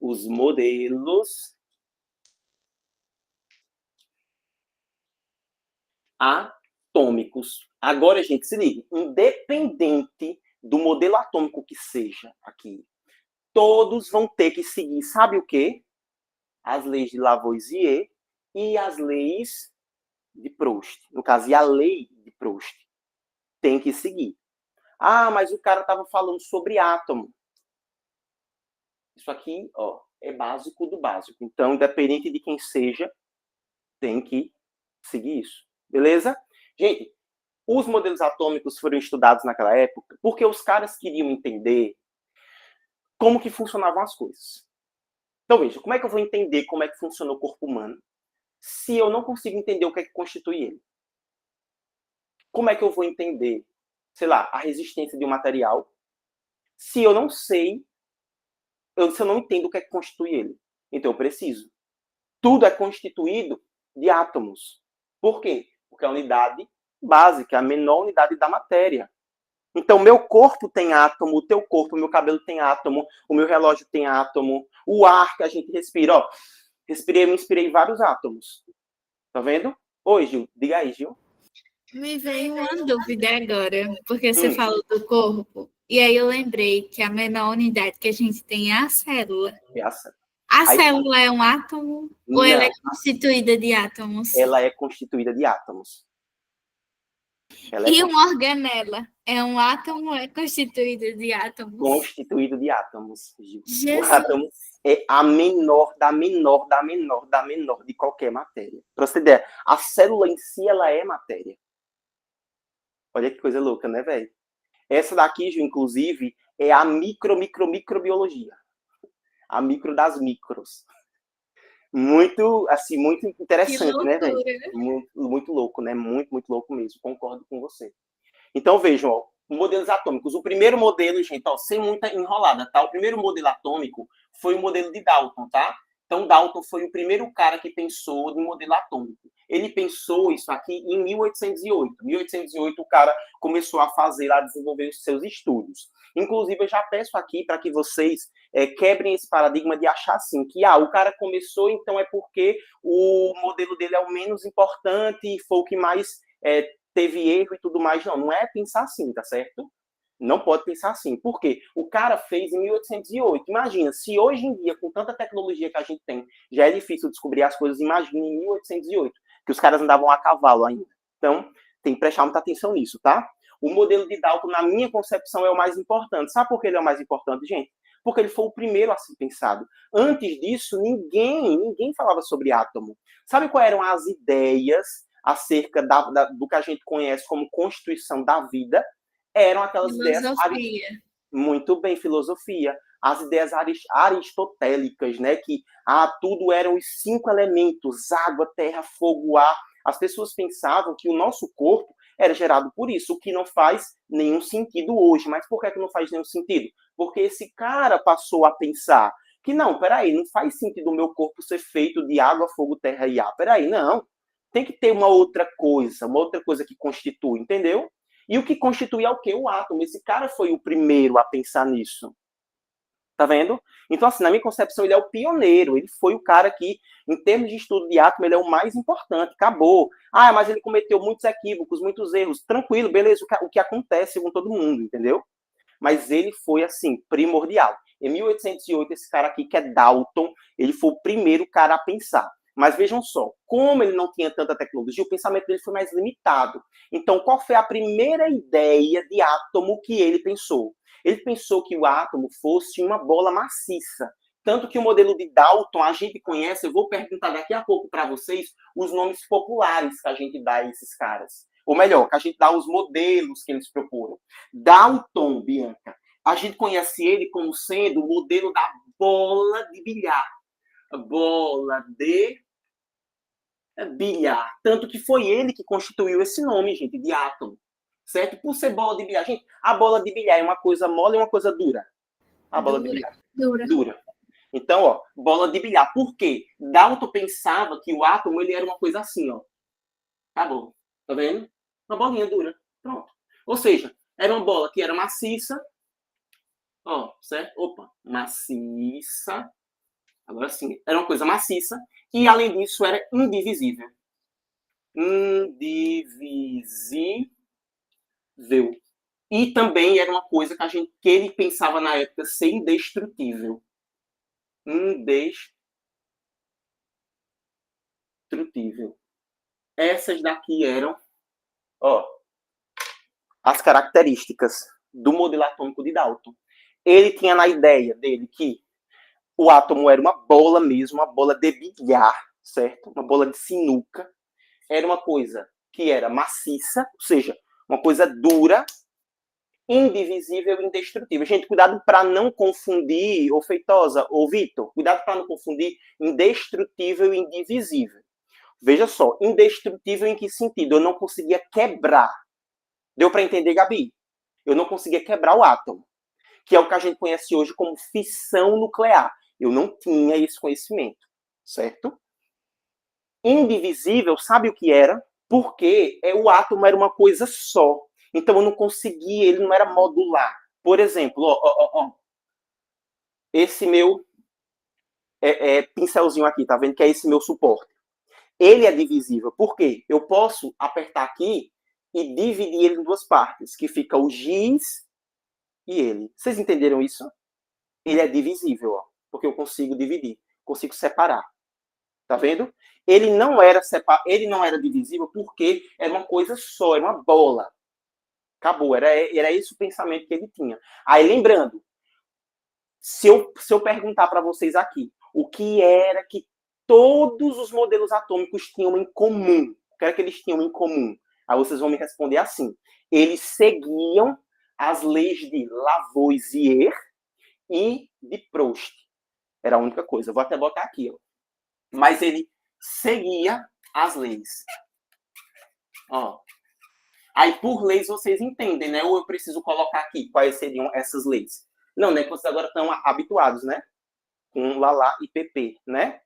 Speaker 1: Os modelos atômicos. Agora, gente, se liga, independente do modelo atômico que seja aqui, todos vão ter que seguir, sabe o quê? As leis de Lavoisier e as leis de Proust. No caso, e a lei de Proust. Tem que seguir. Ah, mas o cara estava falando sobre átomo. Isso aqui, ó, é básico do básico. Então, independente de quem seja, tem que seguir isso. Beleza? Gente, os modelos atômicos foram estudados naquela época porque os caras queriam entender como que funcionavam as coisas. Então, veja, como é que eu vou entender como é que funciona o corpo humano se eu não consigo entender o que é que constitui ele? Como é que eu vou entender sei lá, a resistência de um material, se eu não sei, se eu não entendo o que é que constitui ele. Então eu preciso. Tudo é constituído de átomos. Por quê? Porque é a unidade básica, a menor unidade da matéria. Então, meu corpo tem átomo, o teu corpo, o meu cabelo tem átomo, o meu relógio tem átomo, o ar que a gente respira, ó. Respirei, me inspirei vários átomos. Tá vendo? Oi, Gil. Diga aí, Gil.
Speaker 2: Me veio uma dúvida agora, porque você falou do corpo, e aí eu lembrei que a menor unidade que a gente tem é a célula. A célula é um átomo ou ela é constituída de átomos?
Speaker 1: Ela é constituída de átomos.
Speaker 2: E uma organela é um átomo ou é constituído de átomos?
Speaker 1: Constituído de átomos, Gil.
Speaker 2: Jesus.
Speaker 1: O átomo é a menor da menor da menor da menor de qualquer matéria. Para você ter ideia, a célula em si, ela é matéria. Olha que coisa louca, né, velho? Essa daqui, Gil, inclusive, é a microbiologia. A micro das micros. Muito, assim, muito interessante, né, velho? Muito louco, né? Muito louco mesmo. Concordo com você. Então, vejam, ó, modelos atômicos. O primeiro modelo, gente, ó, sem muita enrolada, tá? O primeiro modelo atômico foi o modelo de Dalton, tá? Então, Dalton foi o primeiro cara que pensou no modelo atômico. Ele pensou isso aqui em 1808. Em 1808, o cara começou a fazer lá, desenvolver os seus estudos. Inclusive, eu já peço aqui para que vocês quebrem esse paradigma de achar assim, que o cara começou, então é porque o modelo dele é o menos importante e foi o que mais teve erro e tudo mais. Não, não é pensar assim, tá certo? Não pode pensar assim. Por quê? O cara fez em 1808. Imagina, se hoje em dia, com tanta tecnologia que a gente tem, já é difícil descobrir as coisas, imagina em 1808, que os caras andavam a cavalo ainda. Então, tem que prestar muita atenção nisso, tá? O modelo de Dalton, na minha concepção, é o mais importante. Sabe por que ele é o mais importante, gente? Porque ele foi o primeiro a ser pensado. Antes disso, ninguém falava sobre átomo. Sabe quais eram as ideias acerca do que a gente conhece como constituição da vida? Eram aquelas ideias... Muito bem, filosofia. As ideias aristotélicas, né? Que tudo eram os 5 elementos: água, terra, fogo, ar. As pessoas pensavam que o nosso corpo era gerado por isso, o que não faz nenhum sentido hoje. Mas por que não faz nenhum sentido? Porque esse cara passou a pensar que, não, peraí, não faz sentido o meu corpo ser feito de água, fogo, terra e ar. Peraí, não. Tem que ter uma outra coisa que constitui, entendeu? E o que constitui é o quê? O átomo. Esse cara foi o primeiro a pensar nisso. Tá vendo? Então, assim, na minha concepção, ele é o pioneiro. Ele foi o cara que, em termos de estudo de átomo, ele é o mais importante. Acabou. Mas ele cometeu muitos equívocos, muitos erros. Tranquilo, beleza, o que acontece com todo mundo, entendeu? Mas ele foi, assim, primordial. Em 1808, esse cara aqui, que é Dalton, ele foi o primeiro cara a pensar. Mas vejam só, como ele não tinha tanta tecnologia, o pensamento dele foi mais limitado. Então, qual foi a primeira ideia de átomo que ele pensou? Ele pensou que o átomo fosse uma bola maciça. Tanto que o modelo de Dalton, a gente conhece, eu vou perguntar daqui a pouco para vocês os nomes populares que a gente dá a esses caras. Ou melhor, que a gente dá os modelos que eles proporam. Dalton, Bianca, a gente conhece ele como sendo o modelo da bola de bilhar. Bola de bilhar. Tanto que foi ele que constituiu esse nome, gente, de átomo. Certo? Por ser bola de bilhar. Gente, a bola de bilhar é uma coisa mole ou uma coisa dura? A bola de bilhar. Dura. Então, ó, bola de bilhar. Por quê? Dalton pensava que o átomo ele era uma coisa assim, ó. Acabou. Tá vendo? Uma bolinha dura. Pronto. Ou seja, era uma bola que era maciça. Ó, certo? Opa. Maciça. Agora sim, era uma coisa maciça e, além disso, era indivisível. Indivisível. E também era uma coisa que ele pensava na época ser indestrutível. Indestrutível. Essas daqui eram, as características do modelo atômico de Dalton. Ele tinha na ideia dele que o átomo era uma bola mesmo, uma bola de bilhar, certo? Uma bola de sinuca. Era uma coisa que era maciça, ou seja, uma coisa dura, indivisível e indestrutível. Gente, cuidado para não confundir, ou Feitosa, ou Vitor, cuidado para não confundir indestrutível e indivisível. Veja só, indestrutível em que sentido? Eu não conseguia quebrar. Deu para entender, Gabi? Eu não conseguia quebrar o átomo, que é o que a gente conhece hoje como fissão nuclear. Eu não tinha esse conhecimento, certo? Indivisível, sabe o que era? Porque o átomo era uma coisa só. Então eu não conseguia, ele não era modular. Por exemplo, esse meu pincelzinho aqui, tá vendo que é esse meu suporte? Ele é divisível. Por quê? Eu posso apertar aqui e dividir ele em duas partes, que fica o giz e ele. Vocês entenderam isso? Ele é divisível, ó, porque eu consigo dividir, consigo separar. Tá vendo? Ele não era divisível porque era uma coisa só, era uma bola. Acabou, era esse o pensamento que ele tinha. Aí, lembrando, se eu perguntar para vocês aqui, o que era que todos os modelos atômicos tinham em comum? O que era que eles tinham em comum? Aí vocês vão me responder assim. Eles seguiam as leis de Lavoisier e de Proust. Era a única coisa. Eu vou até botar aqui, ó. Mas ele seguia as leis. Ó. Aí, por leis, vocês entendem, né? Ou eu preciso colocar aqui quais seriam essas leis? Não, né? Que vocês agora estão habituados, né? Com Lalá e PP, né?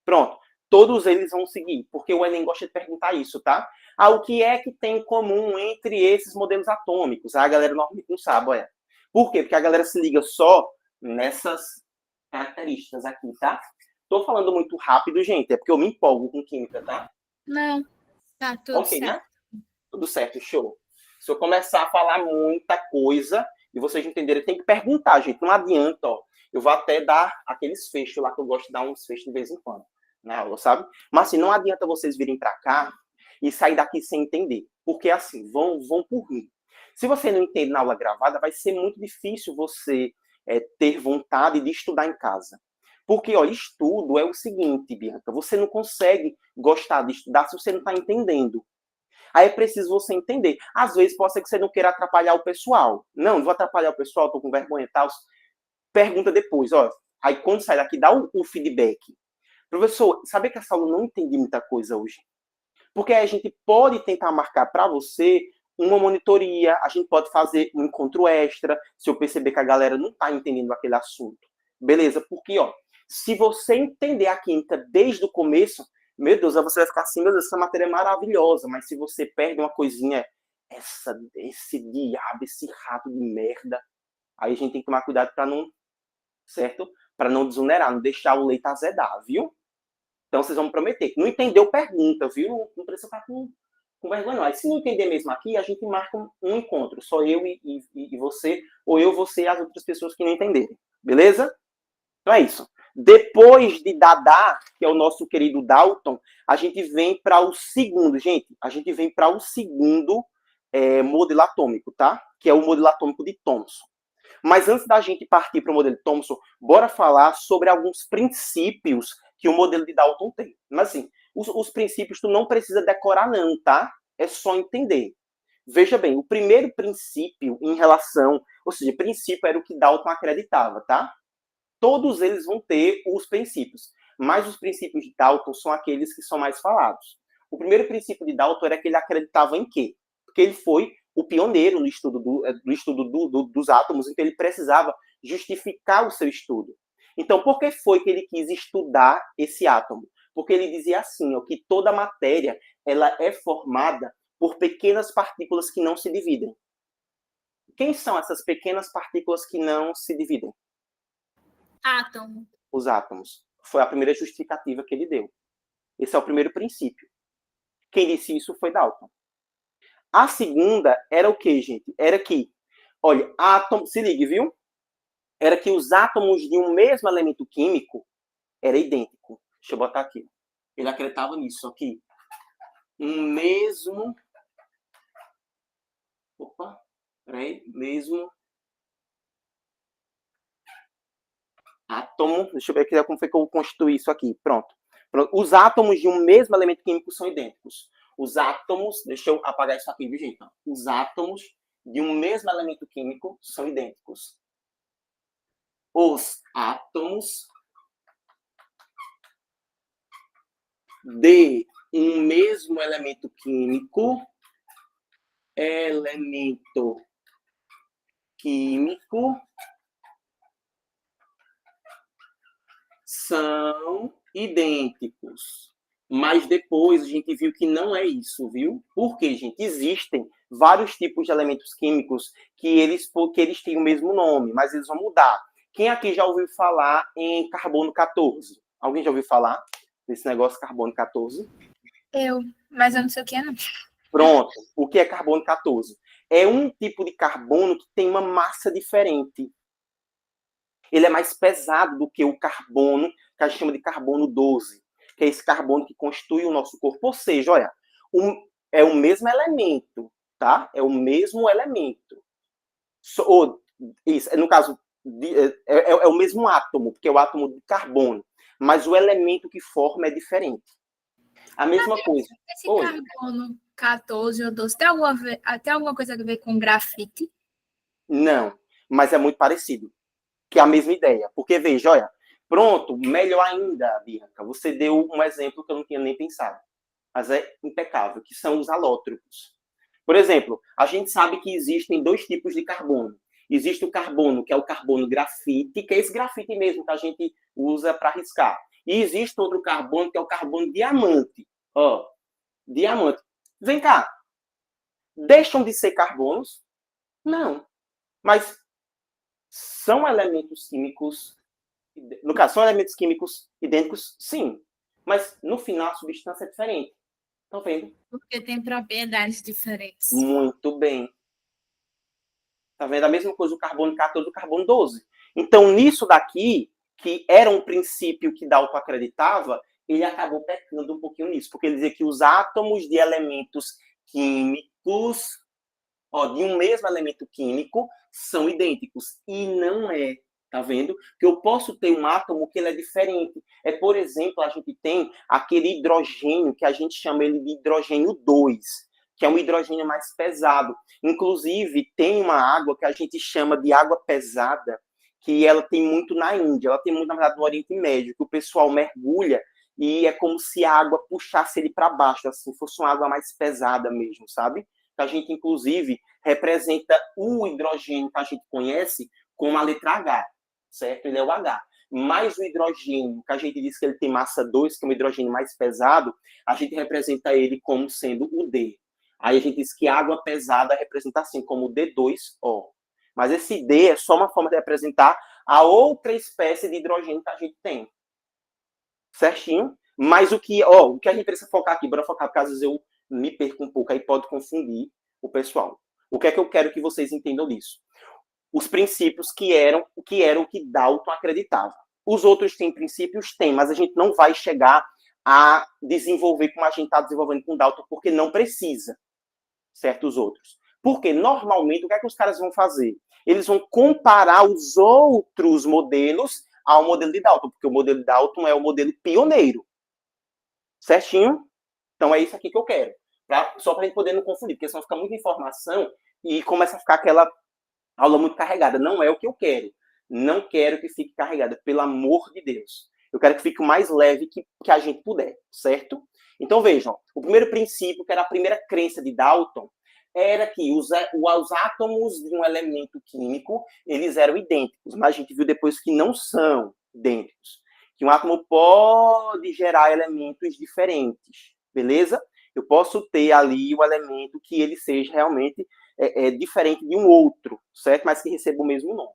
Speaker 1: Pronto. Todos eles vão seguir, porque o Enem gosta de perguntar isso, tá? Ah, o que é que tem em comum entre esses modelos atômicos? Ah, a galera normalmente não sabe, olha. Por quê? Porque a galera se liga só nessas características aqui, tá? Tô falando muito rápido, gente, é porque eu me empolgo com química, tá?
Speaker 2: Não, tá tudo
Speaker 1: Ok,
Speaker 2: certo.
Speaker 1: né? Tudo certo, show. Se eu começar a falar muita coisa e vocês entenderem, tem que perguntar, gente. Não adianta, ó. Eu vou até dar aqueles fechos lá que eu gosto de dar uns fechos de vez em quando na aula, sabe? Mas assim, não adianta vocês virem para cá e sair daqui sem entender. Porque assim, vão por mim. Se você não entende na aula gravada, vai ser muito difícil você ter vontade de estudar em casa. Porque, ó, estudo é o seguinte, Bianca, você não consegue gostar de estudar se você não está entendendo. Aí é preciso você entender. Às vezes pode ser que você não queira atrapalhar o pessoal. Não vou atrapalhar o pessoal, tô com vergonha e tal. Pergunta depois, ó. Aí quando sai daqui, dá o feedback. Professor, sabe que essa aula não entendi muita coisa hoje? Porque aí a gente pode tentar marcar para você uma monitoria, a gente pode fazer um encontro extra, se eu perceber que a galera não está entendendo aquele assunto. Beleza? Porque, ó, se você entender a química desde o começo, meu Deus, aí você vai ficar assim, meu Deus, essa matéria é maravilhosa, mas se você perde uma coisinha, esse diabo, esse rato de merda, aí a gente tem que tomar cuidado para não, certo? Para não desonerar, não deixar o leite azedar, viu? Então vocês vão me prometer. Não entendeu, pergunta, viu? Não precisa ficar com vergonha, não. Aí se não entender mesmo aqui, a gente marca um encontro. Só eu e você, ou eu, você e as outras pessoas que não entenderem. Beleza? Então é isso. Depois de Dada, que é o nosso querido Dalton, a gente vem para o segundo, gente. A gente vem para o segundo modelo atômico, tá? Que é o modelo atômico de Thomson. Mas antes da gente partir para o modelo de Thomson, bora falar sobre alguns princípios que o modelo de Dalton tem. Mas assim, os princípios tu não precisa decorar não, tá? É só entender. Veja bem, o primeiro princípio em relação, ou seja, princípio era o que Dalton acreditava, tá? Todos eles vão ter os princípios, mas os princípios de Dalton são aqueles que são mais falados. O primeiro princípio de Dalton era que ele acreditava em quê? Porque ele foi o pioneiro no estudo dos átomos, então ele precisava justificar o seu estudo. Então, por que foi que ele quis estudar esse átomo? Porque ele dizia assim, ó, que toda matéria ela é formada por pequenas partículas que não se dividem. Quem são essas pequenas partículas que não se dividem?
Speaker 2: Átomo.
Speaker 1: Os átomos. Foi a primeira justificativa que ele deu. Esse é o primeiro princípio. Quem disse isso foi Dalton. A segunda era o quê, gente? Era que, olha, átomo, se ligue, viu? Era que os átomos de um mesmo elemento químico era idêntico. Deixa eu botar aqui. Ele acreditava nisso aqui. Um mesmo... Opa, peraí. Mesmo átomo... Deixa eu ver aqui como foi que eu constituí isso aqui. Pronto. Os átomos de um mesmo elemento químico são idênticos. Os átomos... Deixa eu apagar isso aqui, viu, gente? Os átomos de um mesmo elemento químico são idênticos. Os átomos de um mesmo elemento químico químico são idênticos. Mas depois a gente viu que não é isso, viu? Porque, gente, existem vários tipos de elementos químicos que eles têm o mesmo nome, mas eles vão mudar. Quem aqui já ouviu falar em carbono 14? Alguém já ouviu falar desse negócio carbono 14?
Speaker 2: Mas eu não sei o que é, não.
Speaker 1: Pronto. O que é carbono 14? É um tipo de carbono que tem uma massa diferente. Ele é mais pesado do que o carbono, que a gente chama de carbono 12, que é esse carbono que constitui o nosso corpo. Ou seja, olha, é o mesmo elemento, tá? É o mesmo elemento. Isso, no caso, é o mesmo átomo, porque é o átomo de carbono, mas o elemento que forma é diferente. A mesma coisa.
Speaker 2: Esse carbono 14 ou 12 tem alguma coisa a ver com grafite?
Speaker 1: Não, mas é muito parecido. Que é a mesma ideia. Porque, veja, olha, pronto, melhor ainda, Bianca, você deu um exemplo que eu não tinha nem pensado, mas é impecável, que são os alótropos. Por exemplo, a gente sabe que existem dois tipos de carbono. Existe o carbono, que é o carbono grafite, que é esse grafite mesmo que a gente usa para riscar. E existe outro carbono, que é o carbono diamante. Ó, diamante. Vem cá, deixam de ser carbonos? Não. Mas são elementos químicos, no caso, são elementos químicos idênticos, sim. Mas, no final, a substância é diferente. Estão vendo?
Speaker 2: Porque tem propriedades diferentes.
Speaker 1: Muito bem. Está vendo? A mesma coisa o carbono 14 e o carbono 12. Então, nisso daqui, que era um princípio que Dalton acreditava, ele acabou pecando um pouquinho nisso, porque ele dizia que os átomos de elementos químicos, de um mesmo elemento químico, são idênticos. E não é. Tá vendo? Que eu posso ter um átomo que ele é diferente. Por exemplo, a gente tem aquele hidrogênio que a gente chama ele de hidrogênio 2, que é um hidrogênio mais pesado. Inclusive, tem uma água que a gente chama de água pesada, que ela tem muito na Índia, ela tem muito, na verdade, no Oriente Médio, que o pessoal mergulha e é como se a água puxasse ele para baixo, assim, fosse uma água mais pesada mesmo, sabe? Que a gente, inclusive, representa o hidrogênio que a gente conhece com a letra H, certo? Ele é o H. Mas o hidrogênio, que a gente diz que ele tem massa 2, que é um hidrogênio mais pesado, a gente representa ele como sendo o D. Aí a gente diz que água pesada representa assim, como o D2O. Mas esse D é só uma forma de representar a outra espécie de hidrogênio que a gente tem. Certinho? Mas o que a gente precisa focar aqui, bora focar, porque às vezes eu me perco um pouco, aí pode confundir o pessoal. O que é que eu quero que vocês entendam disso? Os princípios que eram o que Dalton acreditava. Os outros têm princípios? Tem, mas a gente não vai chegar a desenvolver como a gente está desenvolvendo com Dalton, porque não precisa, certos outros. Porque, normalmente, o que é que os caras vão fazer? Eles vão comparar os outros modelos ao modelo de Dalton, porque o modelo de Dalton é o modelo pioneiro. Certinho? Então, é isso aqui que eu quero. Só para a gente poder não confundir, porque senão fica muita informação e começa a ficar aquela aula muito carregada. Não é o que eu quero. Não quero que fique carregada, pelo amor de Deus. Eu quero que fique o mais leve que a gente puder, certo? Então, vejam, o primeiro princípio, que era a primeira crença de Dalton, era que os átomos de um elemento químico, eles eram idênticos, mas a gente viu depois que não são idênticos. Que um átomo pode gerar elementos diferentes, beleza? Eu posso ter ali o elemento que ele seja realmente diferente de um outro, certo? Mas que receba o mesmo nome.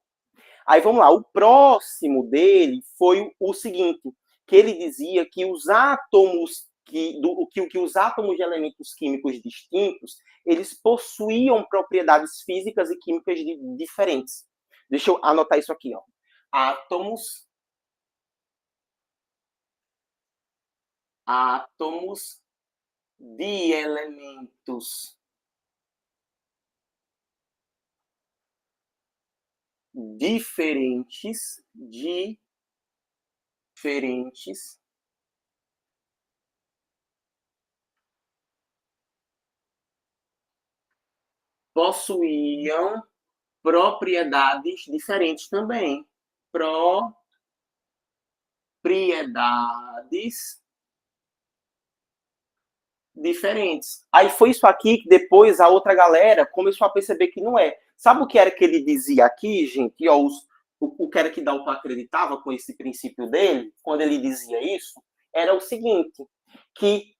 Speaker 1: Aí vamos lá, o próximo dele foi o seguinte, que ele dizia que os átomos que os átomos de elementos químicos distintos, eles possuíam propriedades físicas e químicas diferentes. Deixa eu anotar isso aqui, ó. Átomos de elementos diferentes possuíam propriedades diferentes também. Propriedades diferentes. Aí foi isso aqui que depois a outra galera começou a perceber que não é. Sabe o que era que ele dizia aqui, gente? Ó, o que era que Dalton acreditava com esse princípio dele, quando ele dizia isso, era o seguinte, que,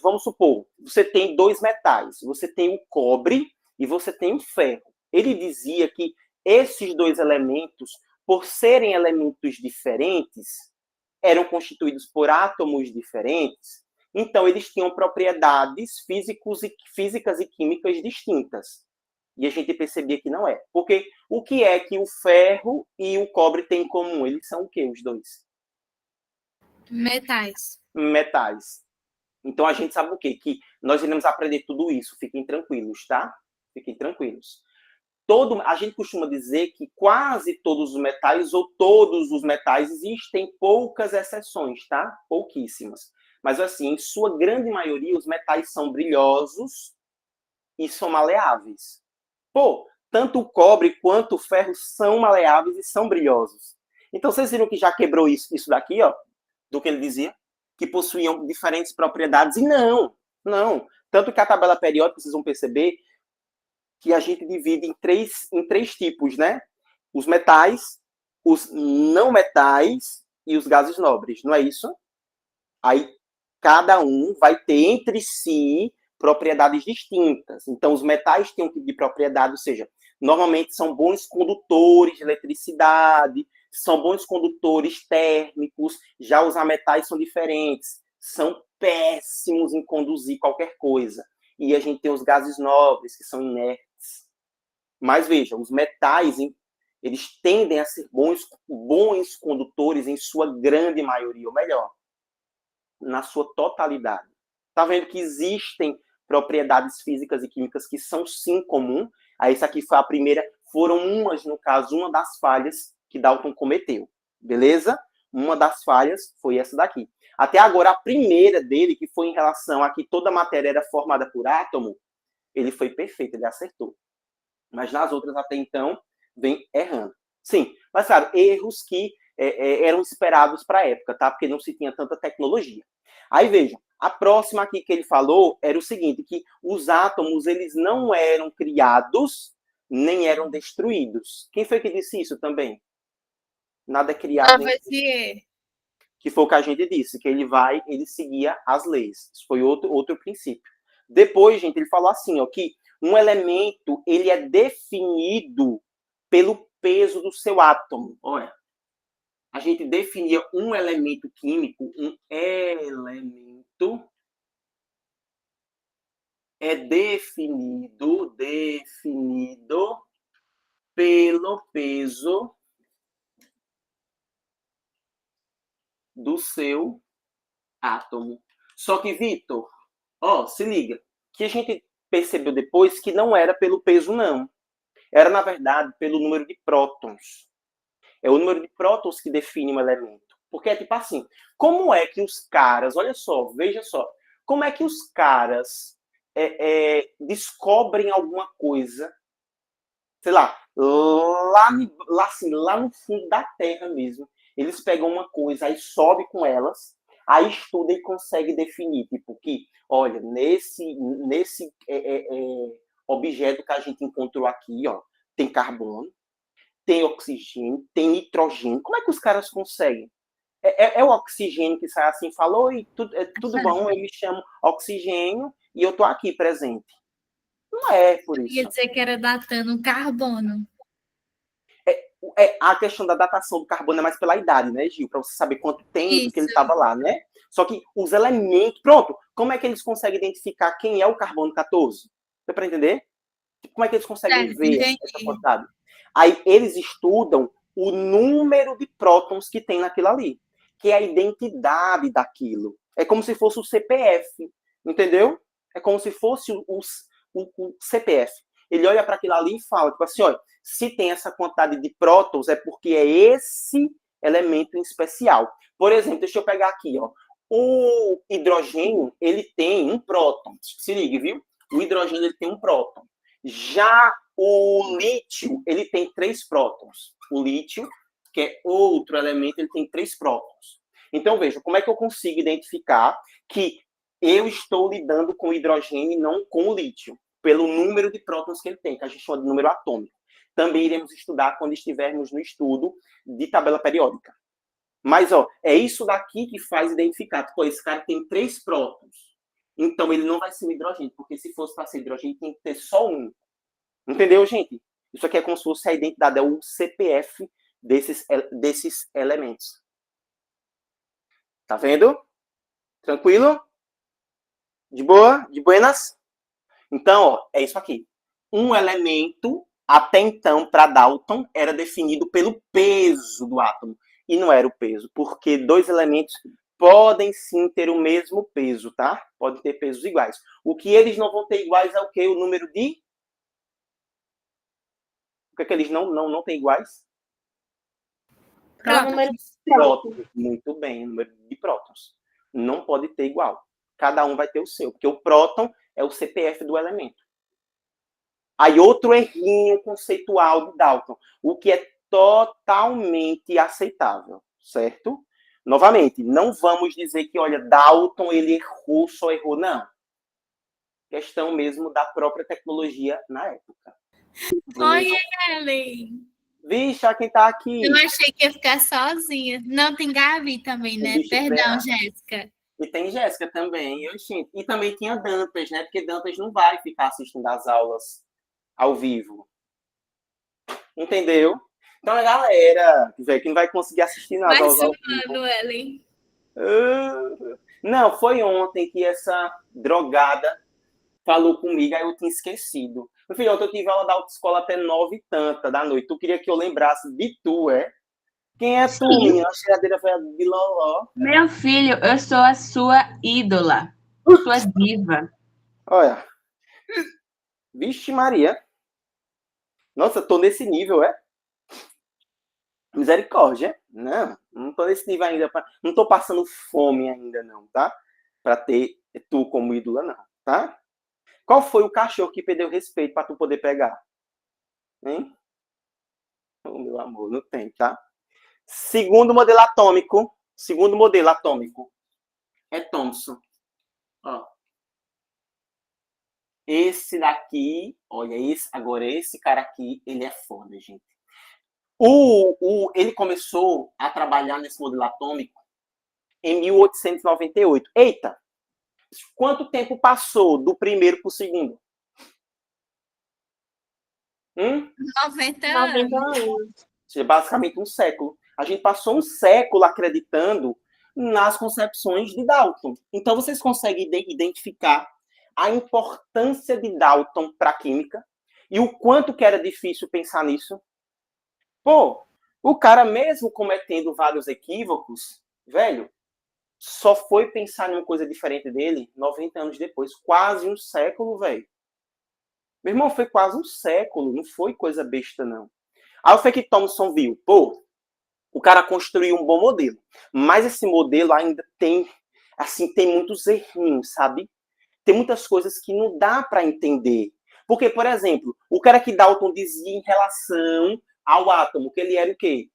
Speaker 1: vamos supor, você tem dois metais, você tem o cobre e você tem o ferro. Ele dizia que esses dois elementos, por serem elementos diferentes, eram constituídos por átomos diferentes, então eles tinham propriedades físicas e químicas distintas. E a gente percebia que não é. Porque o que é que o ferro e o cobre têm em comum? Eles são o quê, os dois?
Speaker 2: Metais.
Speaker 1: Metais. Então a gente sabe o quê? Que nós iremos aprender tudo isso. Fiquem tranquilos, tá? Fiquem tranquilos. A gente costuma dizer que quase todos os metais, ou todos os metais, existem poucas exceções, tá? Pouquíssimas. Mas, assim, em sua grande maioria, os metais são brilhosos e são maleáveis. Pô, tanto o cobre quanto o ferro são maleáveis e são brilhosos. Então, vocês viram que já quebrou isso daqui, ó, do que ele dizia? Que possuíam diferentes propriedades. E não. Tanto que a tabela periódica, vocês vão perceber que a gente divide em três tipos, né? Os metais, os não metais e os gases nobres, não é isso? Aí cada um vai ter entre si propriedades distintas. Então, os metais têm um tipo de propriedade, ou seja, normalmente são bons condutores de eletricidade, são bons condutores térmicos, já os ametais são diferentes, são péssimos em conduzir qualquer coisa. E a gente tem os gases nobres, que são inertes. Mas veja, os metais, eles tendem a ser bons condutores em sua grande maioria, ou melhor, na sua totalidade. Está vendo que existem propriedades físicas e químicas que são sim comum? Aí essa aqui foi a primeira, foram no caso, uma das falhas que Dalton cometeu. Beleza? Uma das falhas foi essa daqui. Até agora, a primeira dele, que foi em relação a que toda a matéria era formada por átomo, ele foi perfeito, ele acertou. Mas nas outras, até então, vem errando. Sim, mas claro, erros que eram esperados para a época, tá? Porque não se tinha tanta tecnologia. Aí vejam, a próxima aqui que ele falou era o seguinte, que os átomos, eles não eram criados, nem eram destruídos. Quem foi que disse isso também? Nada é criado.
Speaker 2: Lavoisier.
Speaker 1: Que foi o que a gente disse, que ele seguia as leis. Isso foi outro princípio. Depois, gente, ele falou assim, ó, que um elemento, ele é definido pelo peso do seu átomo. Olha, a gente definia um elemento químico, um elemento é definido pelo peso do seu átomo. Só que, Vitor, ó, se liga, que a gente percebeu depois que não era pelo peso, não. Era, na verdade, pelo número de prótons. É o número de prótons que define um elemento. Porque é tipo assim, como é que os caras, olha só, veja só, como é que os caras descobrem alguma coisa, sei lá, lá no fundo da Terra mesmo, eles pegam uma coisa, aí sobe com elas, aí estuda e consegue definir, tipo, que, olha, nesse objeto que a gente encontrou aqui, ó, tem carbono, tem oxigênio, tem nitrogênio. Como é que os caras conseguem? É o oxigênio que sai assim, falou, e tudo bom, eu me chamo oxigênio e eu tô aqui presente. Não é por isso.
Speaker 2: Quer dizer que era datando carbono.
Speaker 1: A questão da datação do carbono é mais pela idade, né, Gil? Para você saber quanto tempo que ele estava lá, né? Só que os elementos... Pronto, como é que eles conseguem identificar quem é o carbono 14? Deu para entender? Como é que eles conseguem ver essa quantidade? Aí eles estudam o número de prótons que tem naquilo ali, que é a identidade daquilo. É como se fosse o CPF, entendeu? É como se fosse o CPF. Ele olha para aquilo ali e fala, tipo assim, olha, se tem essa quantidade de prótons, é porque é esse elemento em especial. Por exemplo, deixa eu pegar aqui, ó. O hidrogênio, ele tem um próton. Se ligue, viu? O hidrogênio, ele tem um próton. Já o lítio, ele tem 3 prótons. O lítio, que é outro elemento, ele tem 3 prótons. Então, veja, como é que eu consigo identificar que eu estou lidando com o hidrogênio e não com o lítio? pelo número de prótons que ele tem, que a gente chama de número atômico. Também iremos estudar quando estivermos no estudo de tabela periódica. Mas, ó, é isso daqui que faz identificar. Pô, esse cara tem 3 prótons. Então, ele não vai ser um hidrogênio, porque se fosse para ser hidrogênio, tem que ter só um. Entendeu, gente? Isso aqui é como se fosse a identidade, é o CPF desses elementos. Tá vendo? Tranquilo? De boa? De buenas? Então, ó, é isso aqui. Um elemento, até então, para Dalton, era definido pelo peso do átomo. E não era o peso, porque 2 elementos podem sim ter o mesmo peso, tá? Podem ter pesos iguais. O que eles não vão ter iguais é o quê? O número de... O que é que eles não têm iguais? Prótons. Muito bem, o número de prótons. Não pode ter igual. Cada um vai ter o seu, porque o próton é o CPF do elemento. Aí outro errinho conceitual de Dalton, o que é totalmente aceitável, certo? Novamente, não vamos dizer que, olha, Dalton, ele errou, só errou, não. Questão mesmo da própria tecnologia na época.
Speaker 2: Oi, Ellen.
Speaker 1: Vixe, quem tá aqui?
Speaker 2: Eu achei que ia ficar sozinha. Não, tem Gabi também, né? Perdão, Jéssica.
Speaker 1: E tem Jéssica também. E também tinha Dantas, né? Porque Dantas não vai ficar assistindo as aulas ao vivo. Entendeu? Então, a galera que não vai conseguir assistir nas aulas ao vivo.
Speaker 2: Ellen.
Speaker 1: Não, foi ontem que essa drogada falou comigo, aí eu tinha esquecido. Meu filho, ontem eu tive aula da autoescola até 9h30 da noite. Tu queria que eu lembrasse de tu, é? Quem é tu, menina? A cheiradeira foi a de Loló.
Speaker 3: Meu filho, eu sou a sua ídola. Sua diva.
Speaker 1: Olha. Vixe Maria. Nossa, tô nesse nível, é? Misericórdia. Não tô nesse nível ainda. Não tô passando fome ainda, não, tá? Pra ter tu como ídola, não, tá? Qual foi o cachorro que perdeu respeito pra tu poder pegar? Hein? Oh, meu amor, não tem, tá? Segundo modelo atômico é Thomson. Ó. Esse daqui, olha, agora esse cara aqui, ele é foda, gente. Ele começou a trabalhar nesse modelo atômico em 1898. Eita! Quanto tempo passou do primeiro para o segundo?
Speaker 2: 90 anos.
Speaker 3: Ou
Speaker 1: seja, basicamente um século. A gente passou um século acreditando nas concepções de Dalton. Então, vocês conseguem identificar a importância de Dalton para a química e o quanto que era difícil pensar nisso? Pô, o cara, mesmo cometendo vários equívocos, velho, só foi pensar em uma coisa diferente dele 90 anos depois. Quase um século, velho. Meu irmão, foi quase um século. Não foi coisa besta, não. Aí foi que Thomson viu, pô, o cara construiu um bom modelo. Mas esse modelo ainda tem, assim, tem muitos errinhos, sabe? Tem muitas coisas que não dá para entender. Porque, por exemplo, o cara que Dalton dizia em relação ao átomo, que ele era o quê?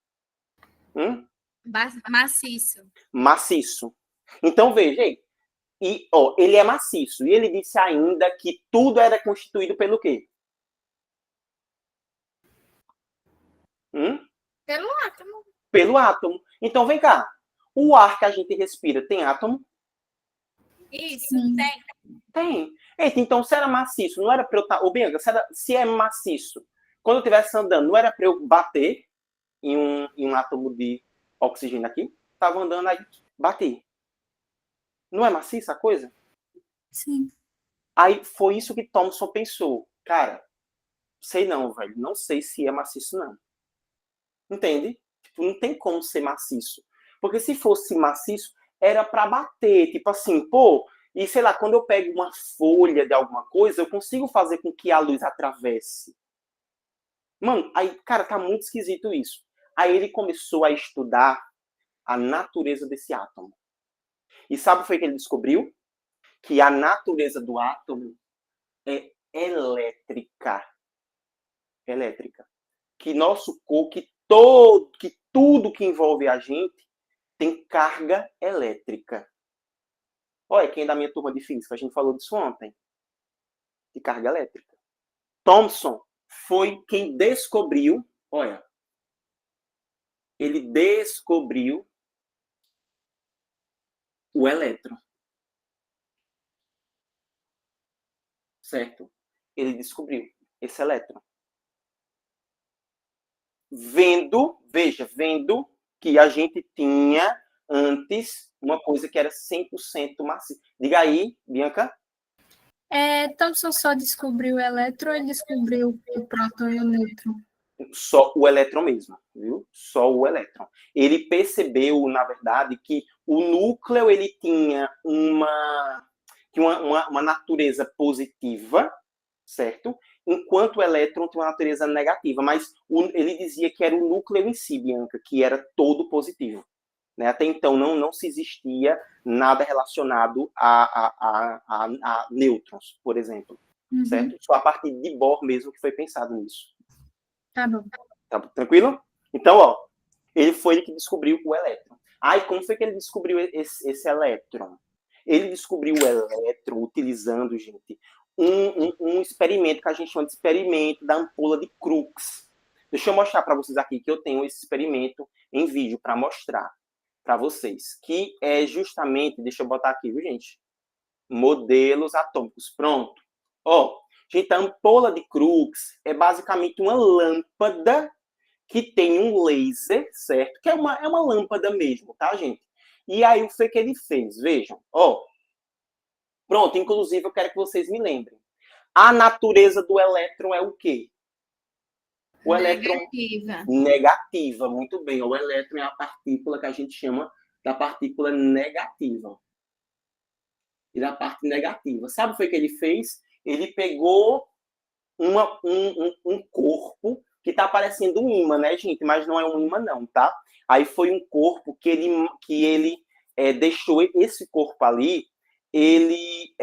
Speaker 2: Maciço.
Speaker 1: Maciço. Então, veja, ele é maciço. E ele disse ainda que tudo era constituído pelo quê?
Speaker 2: Pelo átomo.
Speaker 1: Pelo átomo. Então, vem cá. O ar que a gente respira tem átomo?
Speaker 2: Isso, tem.
Speaker 1: Tem. Eita, então, se era maciço, não era para eu estar... Ô, Bianca, se é maciço, quando eu estivesse andando, não era para eu bater em um átomo de oxigênio aqui? Estava andando, aí bati. Não é maciça a coisa?
Speaker 2: Sim.
Speaker 1: Aí foi isso que Thomson pensou. Cara, sei não, velho. Não sei se é maciço, não. Entende? Tipo, não tem como ser maciço. Porque se fosse maciço, era para bater. Tipo assim, pô, e sei lá, quando eu pego uma folha de alguma coisa, eu consigo fazer com que a luz atravesse. Mano, aí, cara, tá muito esquisito isso. Aí ele começou a estudar a natureza desse átomo. E sabe o que foi que ele descobriu? Que a natureza do átomo é elétrica. Elétrica. Que nosso corpo, que tudo que envolve a gente tem carga elétrica. Olha, quem é da minha turma de física, a gente falou disso ontem. de carga elétrica. Thomson foi quem descobriu, olha, ele descobriu o elétron. Certo? Ele descobriu esse elétron. Vendo que a gente tinha antes uma coisa que era 100% maciça. Diga aí, Bianca.
Speaker 2: Thomson só descobriu o elétron ou ele descobriu o próton e o nêutron?
Speaker 1: Só o elétron mesmo, viu? Só o elétron. Ele percebeu, na verdade, que o núcleo ele tinha uma natureza positiva, certo? Enquanto o elétron tem uma natureza negativa. Mas ele dizia que era o núcleo em si, Bianca, que era todo positivo. Né? Até então não se existia nada relacionado a nêutrons, por exemplo. Certo? Só a partir de Bohr mesmo que foi pensado nisso.
Speaker 2: Tá bom.
Speaker 1: Tá tranquilo? Então, ó, ele foi ele que descobriu o elétron. E como foi que ele descobriu esse elétron? Ele descobriu o elétron utilizando, gente, um experimento que a gente chama de experimento da ampola de Crookes. Deixa eu mostrar para vocês aqui que eu tenho esse experimento em vídeo para mostrar para vocês, que é justamente, deixa eu botar aqui, viu, gente? Modelos atômicos. Pronto. Ó, gente, a ampola de Crookes é basicamente uma lâmpada que tem um laser, certo? Que é uma lâmpada mesmo, tá, gente? E aí, o que ele fez? Vejam, ó. Pronto, inclusive, eu quero que vocês me lembrem. A natureza do elétron é o quê? O elétron... Negativa, muito bem. O elétron é a partícula que a gente chama da partícula negativa. E da parte negativa. Sabe o que ele fez? Ele pegou um corpo que está parecendo um ímã, né, gente? Mas não é um ímã, não, tá? Aí foi um corpo que ele deixou esse corpo ali, ele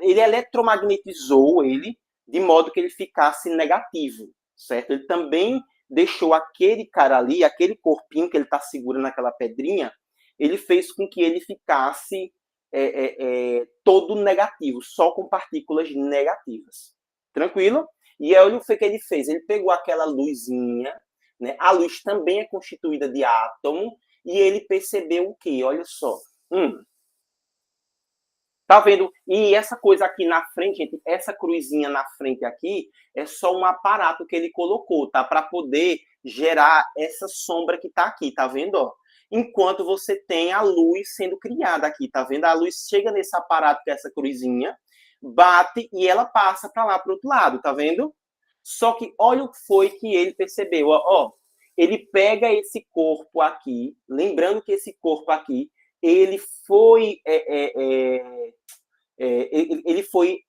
Speaker 1: eletromagnetizou ele de modo que ele ficasse negativo, certo? Ele também deixou aquele cara ali, aquele corpinho que ele está segurando naquela pedrinha, ele fez com que ele ficasse todo negativo, só com partículas negativas. Tranquilo? E aí o que ele fez? Ele pegou aquela luzinha, né? A luz também é constituída de átomo, e ele percebeu o quê? Olha só. Tá vendo? E essa coisa aqui na frente, gente, essa cruzinha na frente aqui, é só um aparato que ele colocou, tá? Para poder gerar essa sombra que tá aqui, tá vendo? Ó? Enquanto você tem a luz sendo criada aqui, tá vendo? A luz chega nesse aparato que é essa cruzinha, bate e ela passa para lá, para o outro lado, tá vendo? Só que olha o que foi que ele percebeu, ó. Ele pega esse corpo aqui, lembrando que esse corpo aqui, ele foi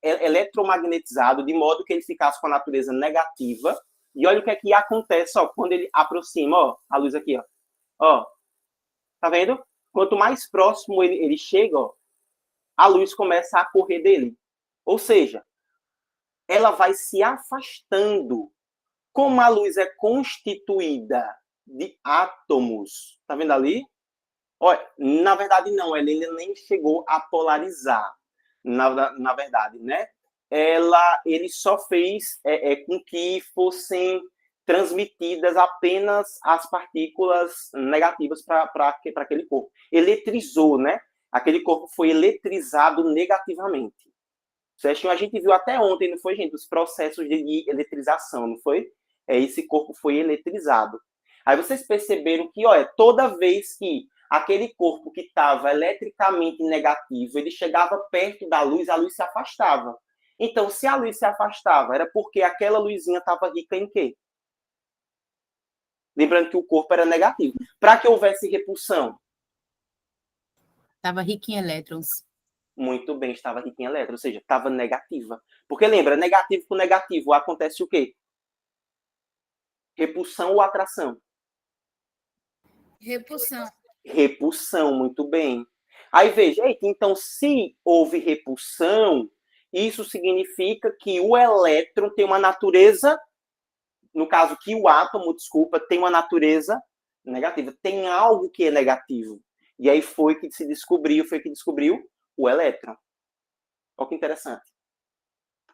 Speaker 1: eletromagnetizado de modo que ele ficasse com a natureza negativa. E olha o que é que acontece, ó, quando ele aproxima, ó, a luz aqui, ó. Tá vendo? Quanto mais próximo ele chega, ó, a luz começa a correr dele. Ou seja, ela vai se afastando. Como a luz é constituída de átomos, tá vendo ali? Olha, na verdade, não, ele nem chegou a polarizar, na verdade, né? Ele só fez com que fossem transmitidas apenas as partículas negativas para aquele corpo. Eletrizou, né? Aquele corpo foi eletrizado negativamente. Certo? A gente viu até ontem, não foi, gente? Os processos de eletrização, não foi? Esse corpo foi eletrizado. Aí vocês perceberam que, olha, toda vez que aquele corpo que estava eletricamente negativo, ele chegava perto da luz, a luz se afastava. Então, se a luz se afastava, era porque aquela luzinha estava rica em quê? Lembrando que o corpo era negativo. Para que houvesse repulsão?
Speaker 4: Estava rica em elétrons.
Speaker 1: Muito bem, estava rica em elétrons, ou seja, estava negativa. Porque lembra, negativo com negativo, acontece o quê? Repulsão ou atração?
Speaker 2: Repulsão.
Speaker 1: Repulsão, muito bem. Aí veja, então se houve repulsão, isso significa que o elétron tem uma natureza, no caso que o átomo, desculpa, tem uma natureza negativa, tem algo que é negativo. E aí foi que descobriu o elétron. Olha que interessante.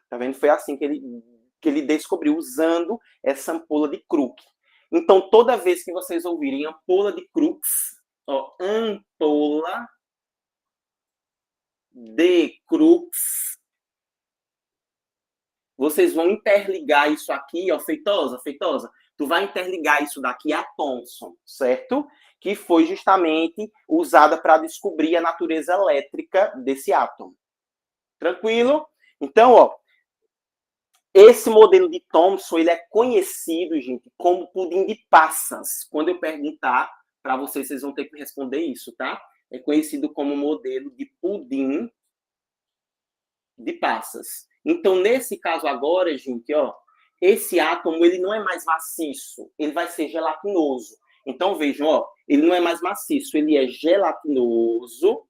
Speaker 1: Tá vendo? Foi assim que ele descobriu, usando essa ampola de Crookes. Então, toda vez que vocês ouvirem ampola de Crookes, ó, ampola de Crookes, vocês vão interligar isso aqui, ó, Feitosa, tu vai interligar isso daqui a Thomson, certo? Que foi justamente usada para descobrir a natureza elétrica desse átomo. Tranquilo? Então, ó, esse modelo de Thomson, ele é conhecido, gente, como pudim de passas. Quando eu perguntar para vocês, vocês vão ter que responder isso, tá? É conhecido como modelo de pudim de passas. Então, nesse caso agora, gente, ó, esse átomo, ele não é mais maciço, ele vai ser gelatinoso. Então, vejam, ó, ele não é mais maciço, ele é gelatinoso,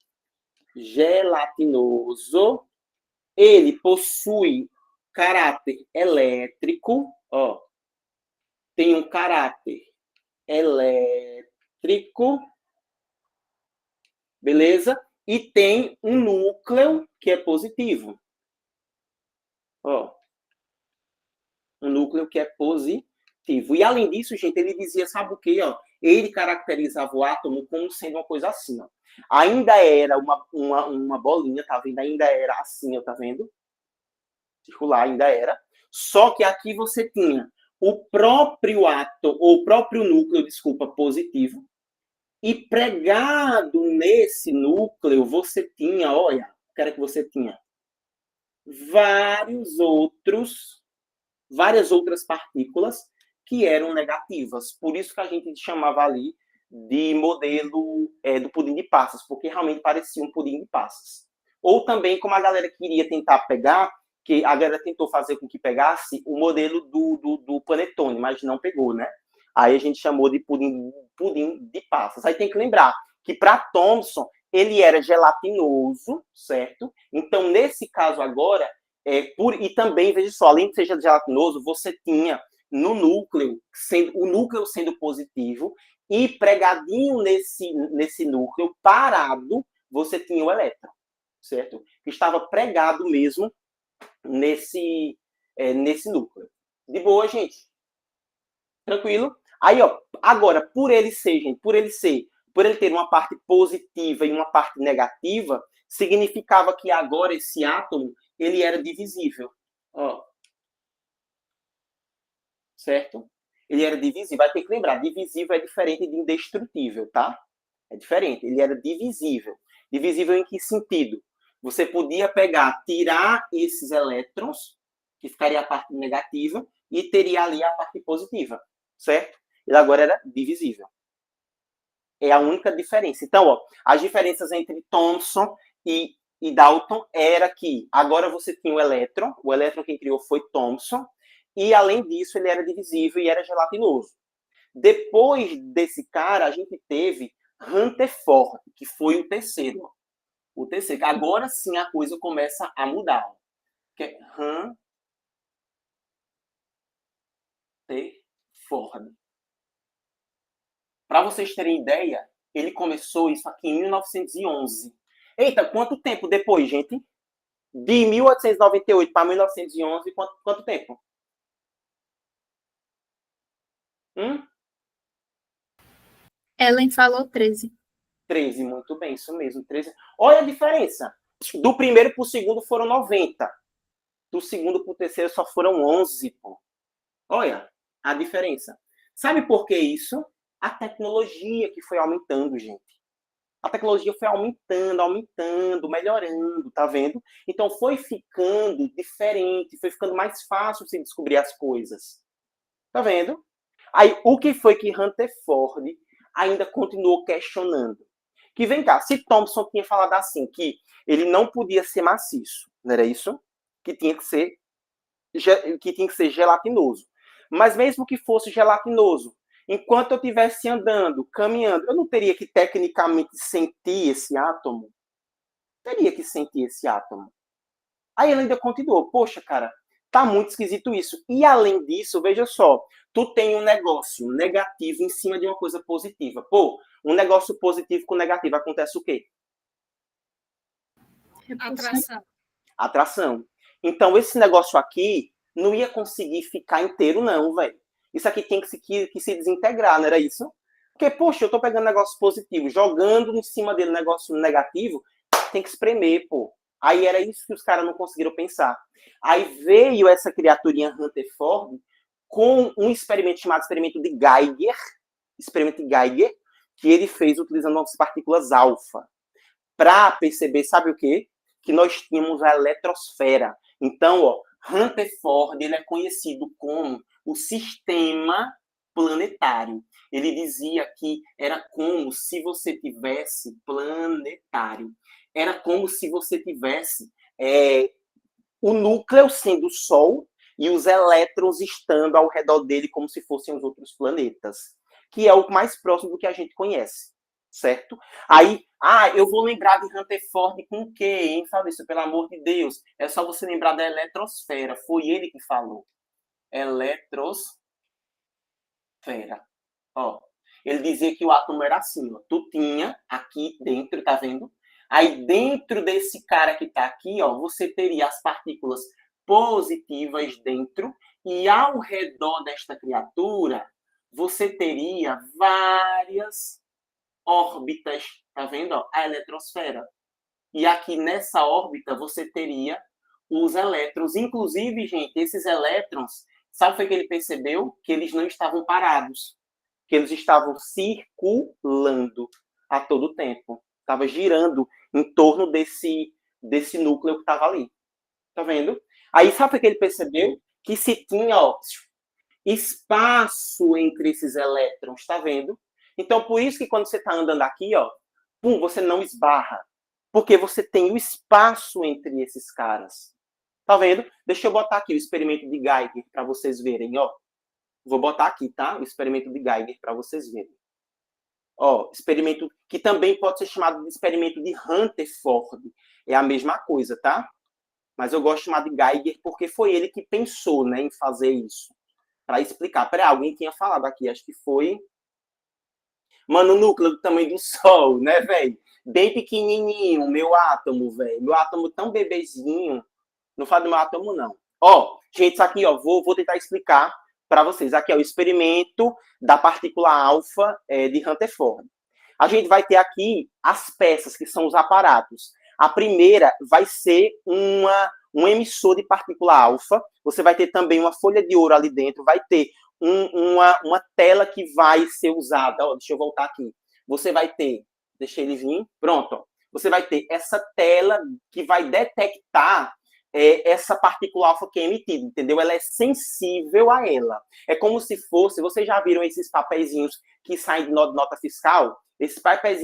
Speaker 1: ele possui caráter elétrico, ó, tem um caráter elétrico, beleza? E tem um núcleo que é positivo. Ó, um núcleo que é positivo. E além disso, gente, ele dizia, sabe o quê? Ó? Ele caracterizava o átomo como sendo uma coisa assim, ó. Ainda era uma bolinha, tá vendo? Ainda era assim, ó, tá vendo? Circular, ainda era. Só que aqui você tinha o próprio átomo, ou o próprio núcleo, desculpa, positivo. E pregado nesse núcleo, você tinha, olha, o que era que você tinha? Várias outras partículas que eram negativas. Por isso que a gente chamava ali de modelo do pudim de passas, porque realmente parecia um pudim de passas. Ou também, como a galera queria tentar pegar, que a galera tentou fazer com que pegasse o modelo do panetone, mas não pegou, né? Aí a gente chamou de pudim de passas. Aí tem que lembrar que para Thomson, ele era gelatinoso, certo? Então, nesse caso agora, e também, veja só, além de ser gelatinoso, você tinha no núcleo, o núcleo sendo positivo, e pregadinho nesse núcleo, parado, você tinha o elétron, certo? Que estava pregado mesmo nesse núcleo. De boa, gente? Tranquilo? Aí, ó, agora, por ele ter uma parte positiva e uma parte negativa, significava que agora esse átomo, ele era divisível. Ó. Certo? Ele era divisível. Vai ter que lembrar, divisível é diferente de indestrutível, tá? É diferente. Ele era divisível. Divisível em que sentido? Você podia pegar, tirar esses elétrons, que ficaria a parte negativa, e teria ali a parte positiva, certo? Ele agora era divisível. É a única diferença. Então, ó, as diferenças entre Thomson e Dalton era que agora você tinha o elétron quem criou foi Thomson, e além disso ele era divisível e era gelatinoso. Depois desse cara, a gente teve Rutherford, que foi o terceiro. O terceiro. Agora sim a coisa começa a mudar. Que é Rutherford. Para vocês terem ideia, ele começou isso aqui em 1911. Eita, quanto tempo depois, gente? De 1898 para 1911, quanto tempo?
Speaker 2: Ellen falou 13.
Speaker 1: 13, muito bem, isso mesmo. 13. Olha a diferença. Do primeiro para o segundo foram 90. Do segundo para o terceiro só foram 11. Pô. Olha a diferença. Sabe por que isso? A tecnologia que foi aumentando, gente. A tecnologia foi aumentando, melhorando, tá vendo? Então foi ficando diferente, foi ficando mais fácil de descobrir as coisas. Tá vendo? Aí, o que foi que Rutherford ainda continuou questionando? Que vem cá, se Thomson tinha falado assim, que ele não podia ser maciço, não era isso? Que tinha que ser gelatinoso. Mas mesmo que fosse gelatinoso, enquanto eu estivesse andando, caminhando, eu não teria que tecnicamente sentir esse átomo? Teria que sentir esse átomo. Aí ele ainda continuou, poxa, cara, tá muito esquisito isso. E além disso, veja só, tu tem um negócio negativo em cima de uma coisa positiva. Pô, um negócio positivo com negativo, acontece o quê?
Speaker 2: Atração.
Speaker 1: Atração. Então, esse negócio aqui não ia conseguir ficar inteiro, não, velho. Isso aqui tem que se desintegrar, não era isso? Porque, poxa, eu tô pegando negócio positivo, jogando em cima dele negócio negativo, tem que espremer, pô. Aí era isso que os caras não conseguiram pensar. Aí veio essa criaturinha Rutherford com um experimento chamado experimento de Geiger, que ele fez utilizando as partículas alfa, para perceber, sabe o quê? Que nós tínhamos a eletrosfera. Então, ó, Rutherford, ele é conhecido como o sistema planetário. Ele dizia que era como se você tivesse planetário. Era como se você tivesse o núcleo sendo o Sol e os elétrons estando ao redor dele como se fossem os outros planetas, que é o mais próximo do que a gente conhece, certo? Aí, eu vou lembrar de Rutherford com o quê, hein, Fabrício? Pelo amor de Deus, é só você lembrar da eletrosfera, foi ele que falou. Eletrosfera. Ó, ele dizia que o átomo era assim, ó. Tu tinha aqui dentro, tá vendo? Aí dentro desse cara que tá aqui, ó, você teria as partículas positivas dentro e ao redor desta criatura você teria várias órbitas, tá vendo? Ó, a eletrosfera. E aqui nessa órbita você teria os elétrons. Inclusive, gente, esses elétrons, sabe o que ele percebeu? Que eles não estavam parados, que eles estavam circulando a todo tempo. Estava girando em torno desse núcleo que estava ali. Tá vendo? Aí sabe o que ele percebeu? Que se tinha, ó, espaço entre esses elétrons, tá vendo? Então, por isso que quando você está andando aqui, ó, pum, você não esbarra. Porque você tem o espaço entre esses caras. Tá vendo? Deixa eu botar aqui o experimento de Geiger para vocês verem, ó. Vou botar aqui, tá? O experimento de Geiger para vocês verem. Ó, experimento que também pode ser chamado de experimento de Rutherford. É a mesma coisa, tá? Mas eu gosto de chamar de Geiger porque foi ele que pensou, né, em fazer isso. Para explicar. Peraí, alguém tinha falado aqui, acho que foi... Mano, o núcleo do tamanho do Sol, né, velho? Bem pequenininho, meu átomo, velho. Meu átomo tão bebezinho. Não fala do meu átomo, não. Ó, gente, isso aqui, ó, vou tentar explicar para vocês. Aqui é o experimento da partícula alfa de Rutherford. A gente vai ter aqui as peças, que são os aparatos. A primeira vai ser um emissor de partícula alfa. Você vai ter também uma folha de ouro ali dentro. Vai ter uma tela que vai ser usada. Ó, deixa eu voltar aqui. Você vai ter... Deixa ele vir. Pronto. Ó. Você vai ter essa tela que vai detectar essa partícula alfa que é emitida, entendeu? Ela é sensível a ela. É como se fosse... Vocês já viram esses papeizinhos que saem de nota fiscal? Esses papéis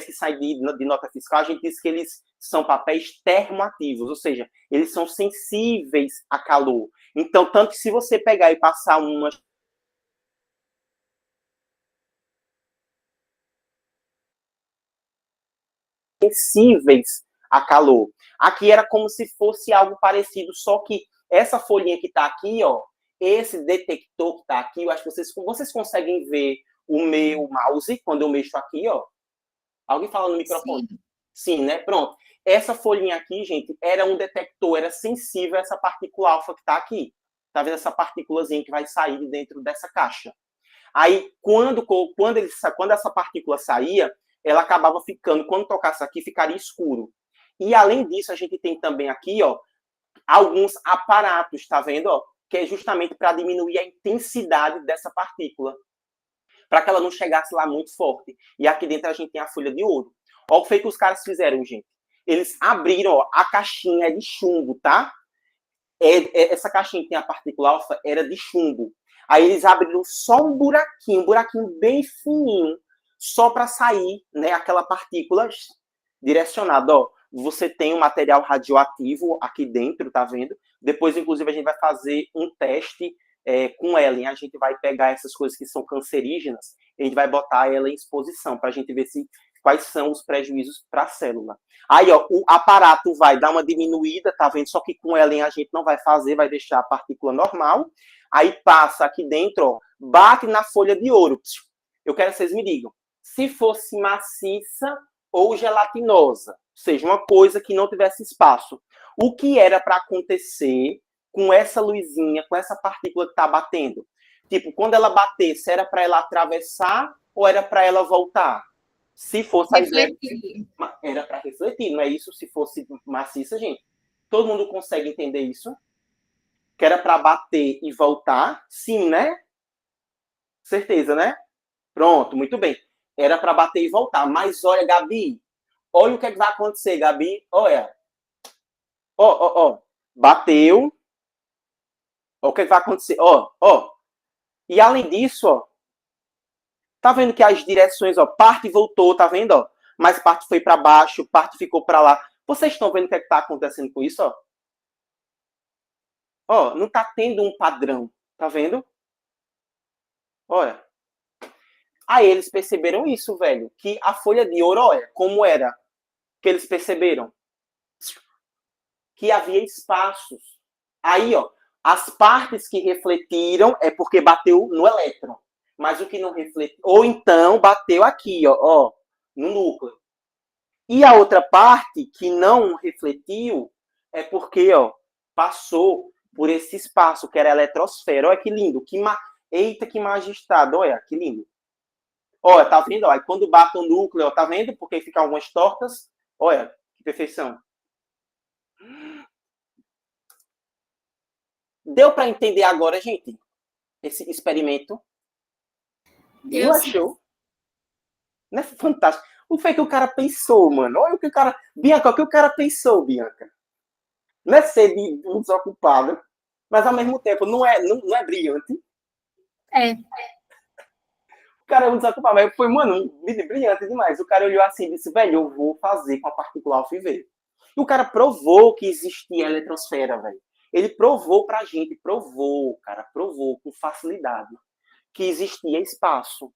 Speaker 1: que saem de nota fiscal, a gente diz que eles são papéis termoativos, ou seja, eles são sensíveis a calor. Então, tanto que se você pegar e passar umas sensíveis a calor. Aqui era como se fosse algo parecido, só que essa folhinha que está aqui, ó, esse detector que está aqui, eu acho que vocês conseguem ver o meu mouse quando eu mexo aqui, ó. Alguém fala no microfone? Sim. Sim, né? Pronto. Essa folhinha aqui, gente, era um detector, era sensível a essa partícula alfa que está aqui. Tá vendo essa partículazinha que vai sair de dentro dessa caixa? Aí, quando essa partícula saía, ela acabava ficando, quando tocasse aqui, ficaria escuro. E, além disso, a gente tem também aqui, ó, alguns aparatos, tá vendo? Ó, que é justamente para diminuir a intensidade dessa partícula, para que ela não chegasse lá muito forte. E aqui dentro a gente tem a folha de ouro. Olha o que foi que os caras fizeram, gente. Eles abriram, ó, a caixinha de chumbo, tá? Essa caixinha que tem a partícula alfa era de chumbo. Aí eles abriram só um buraquinho bem fininho, só para sair, né, aquela partícula direcionada. Ó, você tem um material radioativo aqui dentro, tá vendo? Depois, inclusive, a gente vai fazer um teste com ela, hein? A gente vai pegar essas coisas que são cancerígenas, e a gente vai botar ela em exposição, para a gente ver quais são os prejuízos para a célula. Aí, ó, o aparato vai dar uma diminuída, tá vendo? Só que com ela a gente não vai fazer, vai deixar a partícula normal. Aí passa aqui dentro, ó, bate na folha de ouro. Eu quero que vocês me digam, se fosse maciça ou gelatinosa, seja, uma coisa que não tivesse espaço. O que era para acontecer com essa luzinha, com essa partícula que está batendo? Tipo, quando ela batesse, era para ela atravessar ou era para ela voltar? Se fosse
Speaker 2: refletir.
Speaker 1: era para refletir, não é isso? Se fosse maciça, gente. Todo mundo consegue entender isso? Que era para bater e voltar? Sim, né? Certeza, né? Pronto, muito bem. Era para bater e voltar. Mas olha, Gabi, olha o que, é que vai acontecer, Gabi. Olha. Ó. Bateu. Olha o que, é que vai acontecer. Ó. E além disso, ó. Tá vendo que as direções, ó, parte voltou, tá vendo, ó? Mas parte foi para baixo, parte ficou para lá. Vocês estão vendo o que está acontecendo com isso, ó? Ó, não tá tendo um padrão, tá vendo? Olha. Aí eles perceberam isso, velho, que a folha de ouro, olha, como era que eles perceberam? Que havia espaços. Aí, ó, as partes que refletiram é porque bateu no elétron. Mas o que não refletiu, ou então bateu aqui, ó, no núcleo. E a outra parte que não refletiu é porque, ó, passou por esse espaço que era a eletrosfera. Olha que lindo, eita que magistrado, olha que lindo. Olha, tá vendo? Aí quando bate o núcleo, ó, tá vendo? Porque fica algumas tortas. Olha, que perfeição. Deu para entender agora, gente? Esse experimento? Não é show? Não é fantástico? O que foi que o cara pensou, mano? Olha o que o cara... Bianca, o que o cara pensou, Bianca? Não é ser de um desocupado, mas ao mesmo tempo não é brilhante.
Speaker 2: É.
Speaker 1: O cara é um desocupado, mas foi, mano, brilhante demais. O cara olhou assim e disse, velho, eu vou fazer com a partícula alfa e V. E o cara provou que existia a eletrosfera, velho. Ele provou pra gente, provou com facilidade que existia espaço.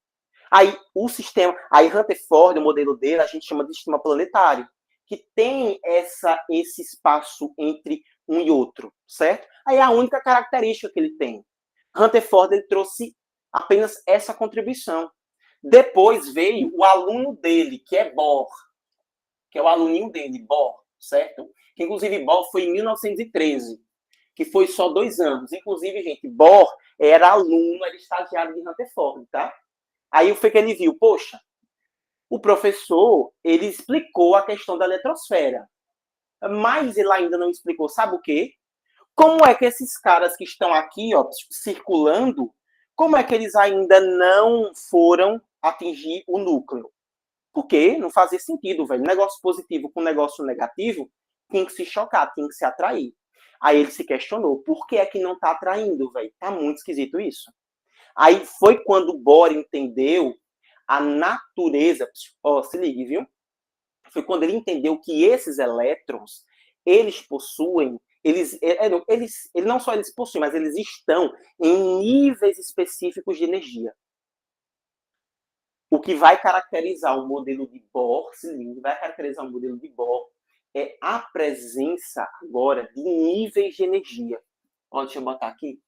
Speaker 1: Aí o sistema, aí Rutherford, o modelo dele, a gente chama de sistema planetário, que tem esse espaço entre um e outro, certo? Aí é a única característica que ele tem. Rutherford ele trouxe apenas essa contribuição. Depois veio o aluno dele, que é Bohr, que é o aluninho dele, Bohr, certo? Que inclusive Bohr foi em 1913, que foi só 2 anos. Inclusive, gente, Bohr era aluno, era estagiário de Rutherford, tá? Aí foi que ele viu, poxa, o professor, ele explicou a questão da eletrosfera, mas ele ainda não explicou, sabe o quê? Como é que esses caras que estão aqui, ó, circulando, como é que eles ainda não foram atingir o núcleo? Porque não fazia sentido, velho. Negócio positivo com negócio negativo tinha que se chocar, tinha que se atrair. Aí ele se questionou, por que é que não está atraindo, velho? Tá muito esquisito isso. Aí foi quando o Bohr entendeu a natureza, ó, se ligue, viu? Foi quando ele entendeu que esses elétrons, eles possuem, eles não só eles possuem, mas eles estão em níveis específicos de energia. O que vai caracterizar o modelo de Bohr, se ligue, vai caracterizar o modelo de Bohr é a presença agora de níveis de energia. Ó, deixa eu botar aqui.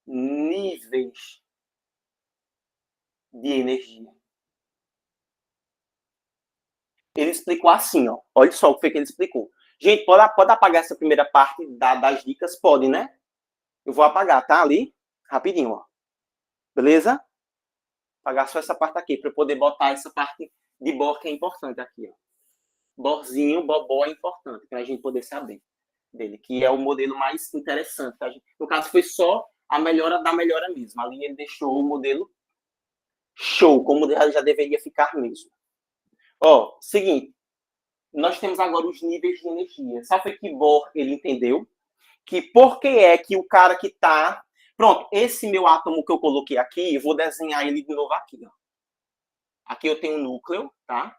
Speaker 1: Níveis de energia. Ele explicou assim, ó. Olha só o que foi que ele explicou. Gente, pode apagar essa primeira parte das dicas? Pode, né? Eu vou apagar, tá? Ali, rapidinho, ó. Beleza? Apagar só essa parte aqui, para eu poder botar essa parte de Bohr que é importante aqui, ó. Bohrzinho, Bobó é importante, para a gente poder saber dele, que é o modelo mais interessante. Tá? No caso, foi só a melhora da melhora mesmo. Ali ele deixou o modelo show, como já deveria ficar mesmo. Ó, seguinte. Nós temos agora os níveis de energia. Sabe o que Bohr ele entendeu? Que por que é que o cara que está... Pronto, esse meu átomo que eu coloquei aqui, eu vou desenhar ele de novo aqui. Ó. Aqui eu tenho um núcleo, tá?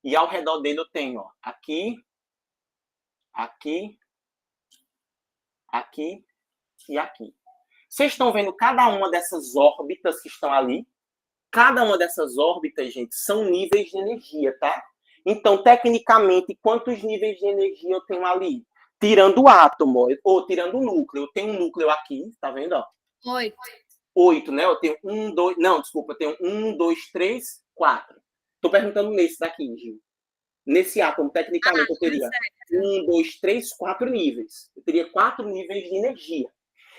Speaker 1: E ao redor dele eu tenho, ó, aqui, aqui, aqui e aqui. Vocês estão vendo cada uma dessas órbitas que estão ali? Cada uma dessas órbitas, gente, são níveis de energia, tá? Então, tecnicamente, quantos níveis de energia eu tenho ali? Tirando o átomo, ou tirando o núcleo. Eu tenho um núcleo aqui, tá vendo?
Speaker 2: 8.
Speaker 1: 8, né? Eu tenho 1, 2... Não, desculpa, eu tenho 1, 2, 3, 4. Tô perguntando nesse daqui, Gil. Nesse átomo, tecnicamente, eu teria 1, 2, 3, 4 níveis. Eu teria 4 níveis de energia.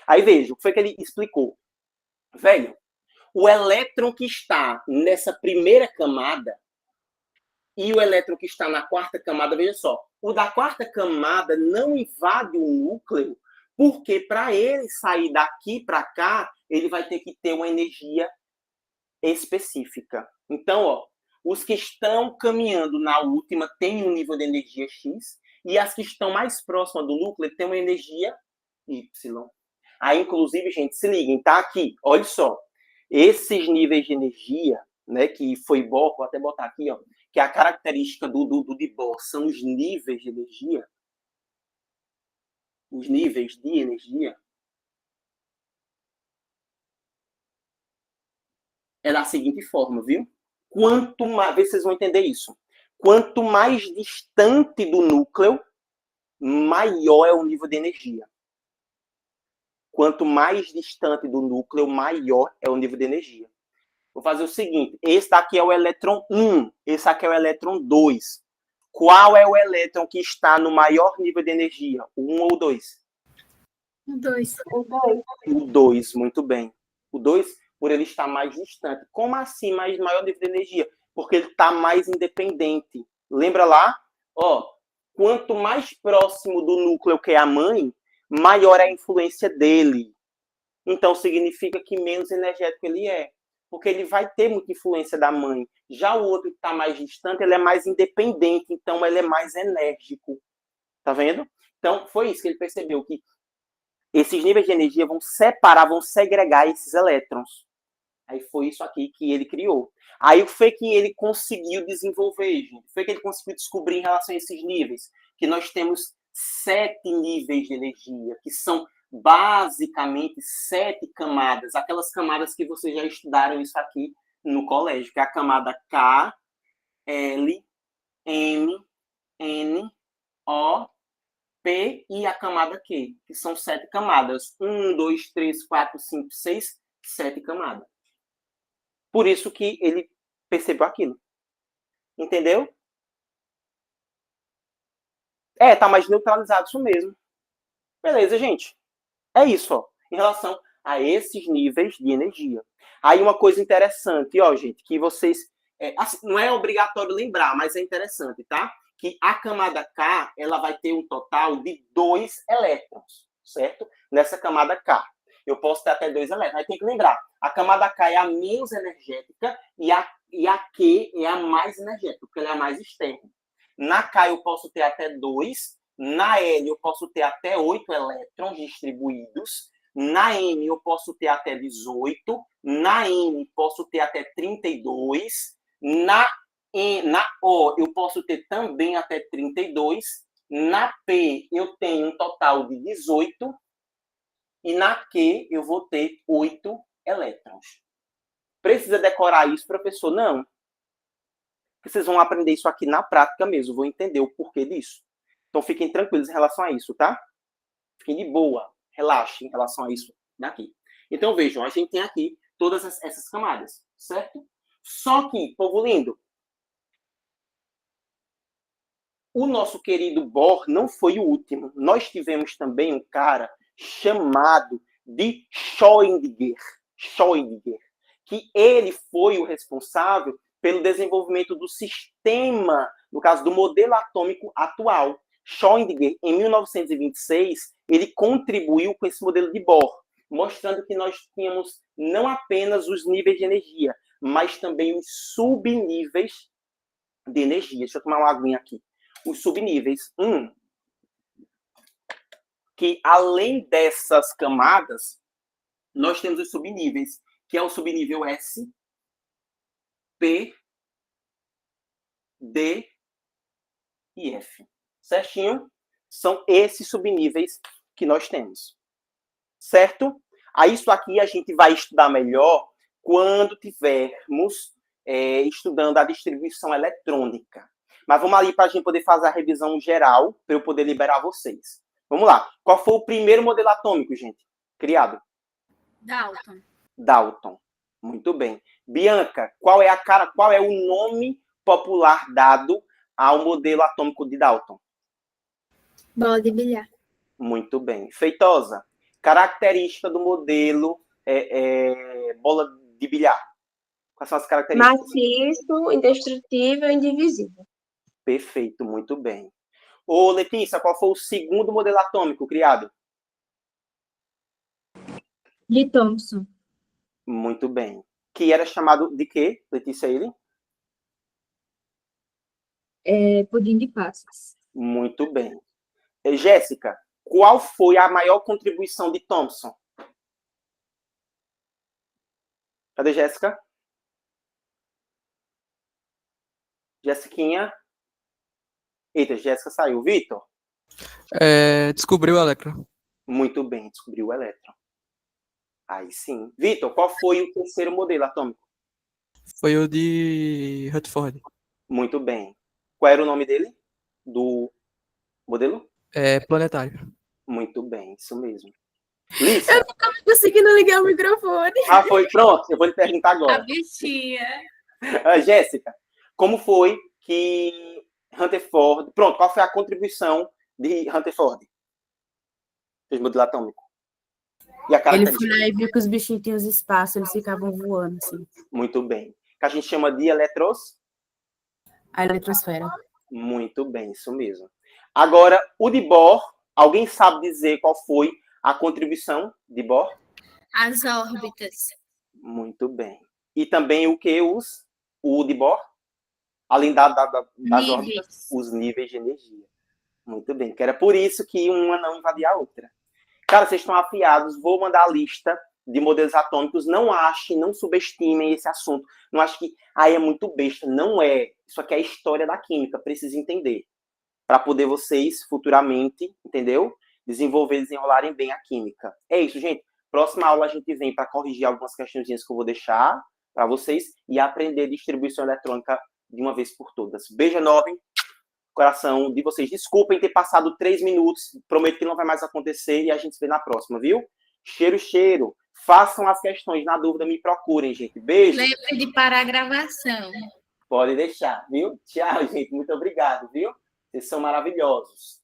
Speaker 1: Aí veja, o que foi que ele explicou? Velho, o elétron que está nessa primeira camada e o elétron que está na quarta camada, veja só, o da quarta camada não invade o núcleo, porque para ele sair daqui para cá, ele vai ter que ter uma energia específica. Então, ó, os que estão caminhando na última têm um nível de energia X, e as que estão mais próximas do núcleo têm uma energia Y. Aí, inclusive, gente, se liguem, tá aqui, olha só, esses níveis de energia, né, que foi Bohr, vou até botar aqui, ó, que a característica do de Bohr são os níveis de energia, os níveis de energia, é da seguinte forma, viu? Quanto mais, vê se vocês vão entender isso. Quanto mais distante do núcleo, maior é o nível de energia. Quanto mais distante do núcleo, maior é o nível de energia. Vou fazer o seguinte, esse daqui é o elétron 1, esse aqui é o elétron 2. Qual é o elétron que está no maior nível de energia? O 1 ou o 2?
Speaker 2: O 2.
Speaker 1: O 2, muito bem. O 2, por ele estar mais distante. Como assim maior nível de energia? Porque ele está mais independente. Lembra lá? Ó, quanto mais próximo do núcleo que é a mãe, maior é a influência dele. Então, significa que menos energético ele é. Porque ele vai ter muita influência da mãe. Já o outro que está mais distante, ele é mais independente. Então, ele é mais enérgico. Tá vendo? Então, foi isso que ele percebeu, que esses níveis de energia vão separar, vão segregar esses elétrons. Aí foi isso aqui que ele criou. Aí o que foi que ele conseguiu desenvolver, gente? O que foi que ele conseguiu descobrir em relação a esses níveis? Que nós temos 7 níveis de energia, que são basicamente 7 camadas. Aquelas camadas que vocês já estudaram isso aqui no colégio, que é a camada K, L, M, N, O, P e a camada Q, que são 7 camadas. 1, 2, 3, 4, 5, 6, 7 camadas. Por isso que ele percebeu aquilo. Entendeu? Tá mais neutralizado, isso mesmo. Beleza, gente. É isso, ó, em relação a esses níveis de energia. Aí uma coisa interessante, ó, gente, que vocês... assim, não é obrigatório lembrar, mas é interessante, tá? Que a camada K, ela vai ter um total de 2 elétrons, certo? Nessa camada K. Eu posso ter até 2 elétrons. Aí tem que lembrar, a camada K é a menos energética e a Q é a mais energética, porque ela é a mais externa. Na K eu posso ter até 2, na L eu posso ter até 8 elétrons distribuídos, na M eu posso ter até 18, na N posso ter até 32, na O eu posso ter também até 32, na P eu tenho um total de 18, e na Q eu vou ter 8 elétrons. Precisa decorar isso, professor? Não. Vocês vão aprender isso aqui na prática mesmo, vão entender o porquê disso. Então fiquem tranquilos em relação a isso, tá? Fiquem de boa, relaxem em relação a isso daqui. Então vejam, a gente tem aqui todas essas camadas, certo? Só que, povo lindo, o nosso querido Bohr não foi o último. Nós tivemos também um cara chamado de Schrödinger, que ele foi o responsável pelo desenvolvimento do sistema, no caso do modelo atômico atual. Schrödinger, em 1926, ele contribuiu com esse modelo de Bohr, mostrando que nós tínhamos não apenas os níveis de energia, mas também os subníveis de energia. Deixa eu tomar uma aguinha aqui. Os subníveis. Que além dessas camadas, nós temos os subníveis, que é o subnível S, P, D e F. Certinho? São esses subníveis que nós temos. Certo? Aí isso aqui a gente vai estudar melhor quando tivermos estudando a distribuição eletrônica. Mas vamos ali para a gente poder fazer a revisão geral, para eu poder liberar vocês. Vamos lá. Qual foi o primeiro modelo atômico, gente? Criado?
Speaker 2: Dalton.
Speaker 1: Dalton. Muito bem. Bianca, qual é o nome popular dado ao modelo atômico de Dalton?
Speaker 2: Bola de bilhar.
Speaker 1: Muito bem. Feitosa, característica do modelo bola de bilhar. Quais são as características?
Speaker 3: Maciço, indestrutível, indivisível.
Speaker 1: Perfeito, muito bem. Ô, Letícia, qual foi o segundo modelo atômico criado?
Speaker 2: De Thomson.
Speaker 1: Muito bem. Que era chamado de quê, Letícia, ele?
Speaker 2: Pudim de passas.
Speaker 1: Muito bem. Jéssica, qual foi a maior contribuição de Thomson? Cadê Jéssica? Jessiquinha? Eita, Jéssica saiu. Vitor?
Speaker 4: Descobriu o elétron.
Speaker 1: Muito bem, descobriu o elétron. Aí sim. Vitor, qual foi o terceiro modelo atômico?
Speaker 4: Foi o de Rutherford.
Speaker 1: Muito bem. Qual era o nome dele? Do modelo?
Speaker 4: Planetário.
Speaker 1: Muito bem, isso mesmo. Lissa?
Speaker 2: Eu não tava conseguindo ligar o microfone.
Speaker 1: Foi pronto. Eu vou lhe perguntar
Speaker 2: A
Speaker 1: agora.
Speaker 2: bichinha.
Speaker 1: Jéssica, como foi que Rutherford... Pronto, qual foi a contribuição de Rutherford? Fez modelo atômico. E a
Speaker 5: Ele
Speaker 1: característica?
Speaker 5: foi lá e viu que os bichinhos tinham os espaços, eles ficavam voando, assim.
Speaker 1: Muito bem. Que a gente chama de
Speaker 5: A eletrosfera.
Speaker 1: Muito bem, isso mesmo. Agora, o de Bohr, alguém sabe dizer qual foi a contribuição de Bohr?
Speaker 2: As órbitas.
Speaker 1: Muito bem. E também o que o de Bohr? Além das órbitas, os níveis de energia. Muito bem, que era por isso que uma não invadia a outra. Cara, vocês estão afiados, vou mandar a lista de modelos atômicos. Não achem, não subestimem esse assunto. Não acho que é muito besta. Não é. Isso aqui é a história da química, precisa entender. Para poder vocês, futuramente, entendeu? Desenrolarem bem a química. É isso, gente. Próxima aula a gente vem para corrigir algumas questõezinhas que eu vou deixar para vocês e aprender distribuição eletrônica de uma vez por todas. Beijo enorme, coração de vocês. Desculpem ter passado 3 minutos. Prometo que não vai mais acontecer e a gente se vê na próxima, viu? Cheiro, cheiro. Façam as questões. Na dúvida, me procurem, gente. Beijo.
Speaker 2: Lembre de parar a gravação.
Speaker 1: Pode deixar, viu? Tchau, gente. Muito obrigado, viu? Vocês são maravilhosos.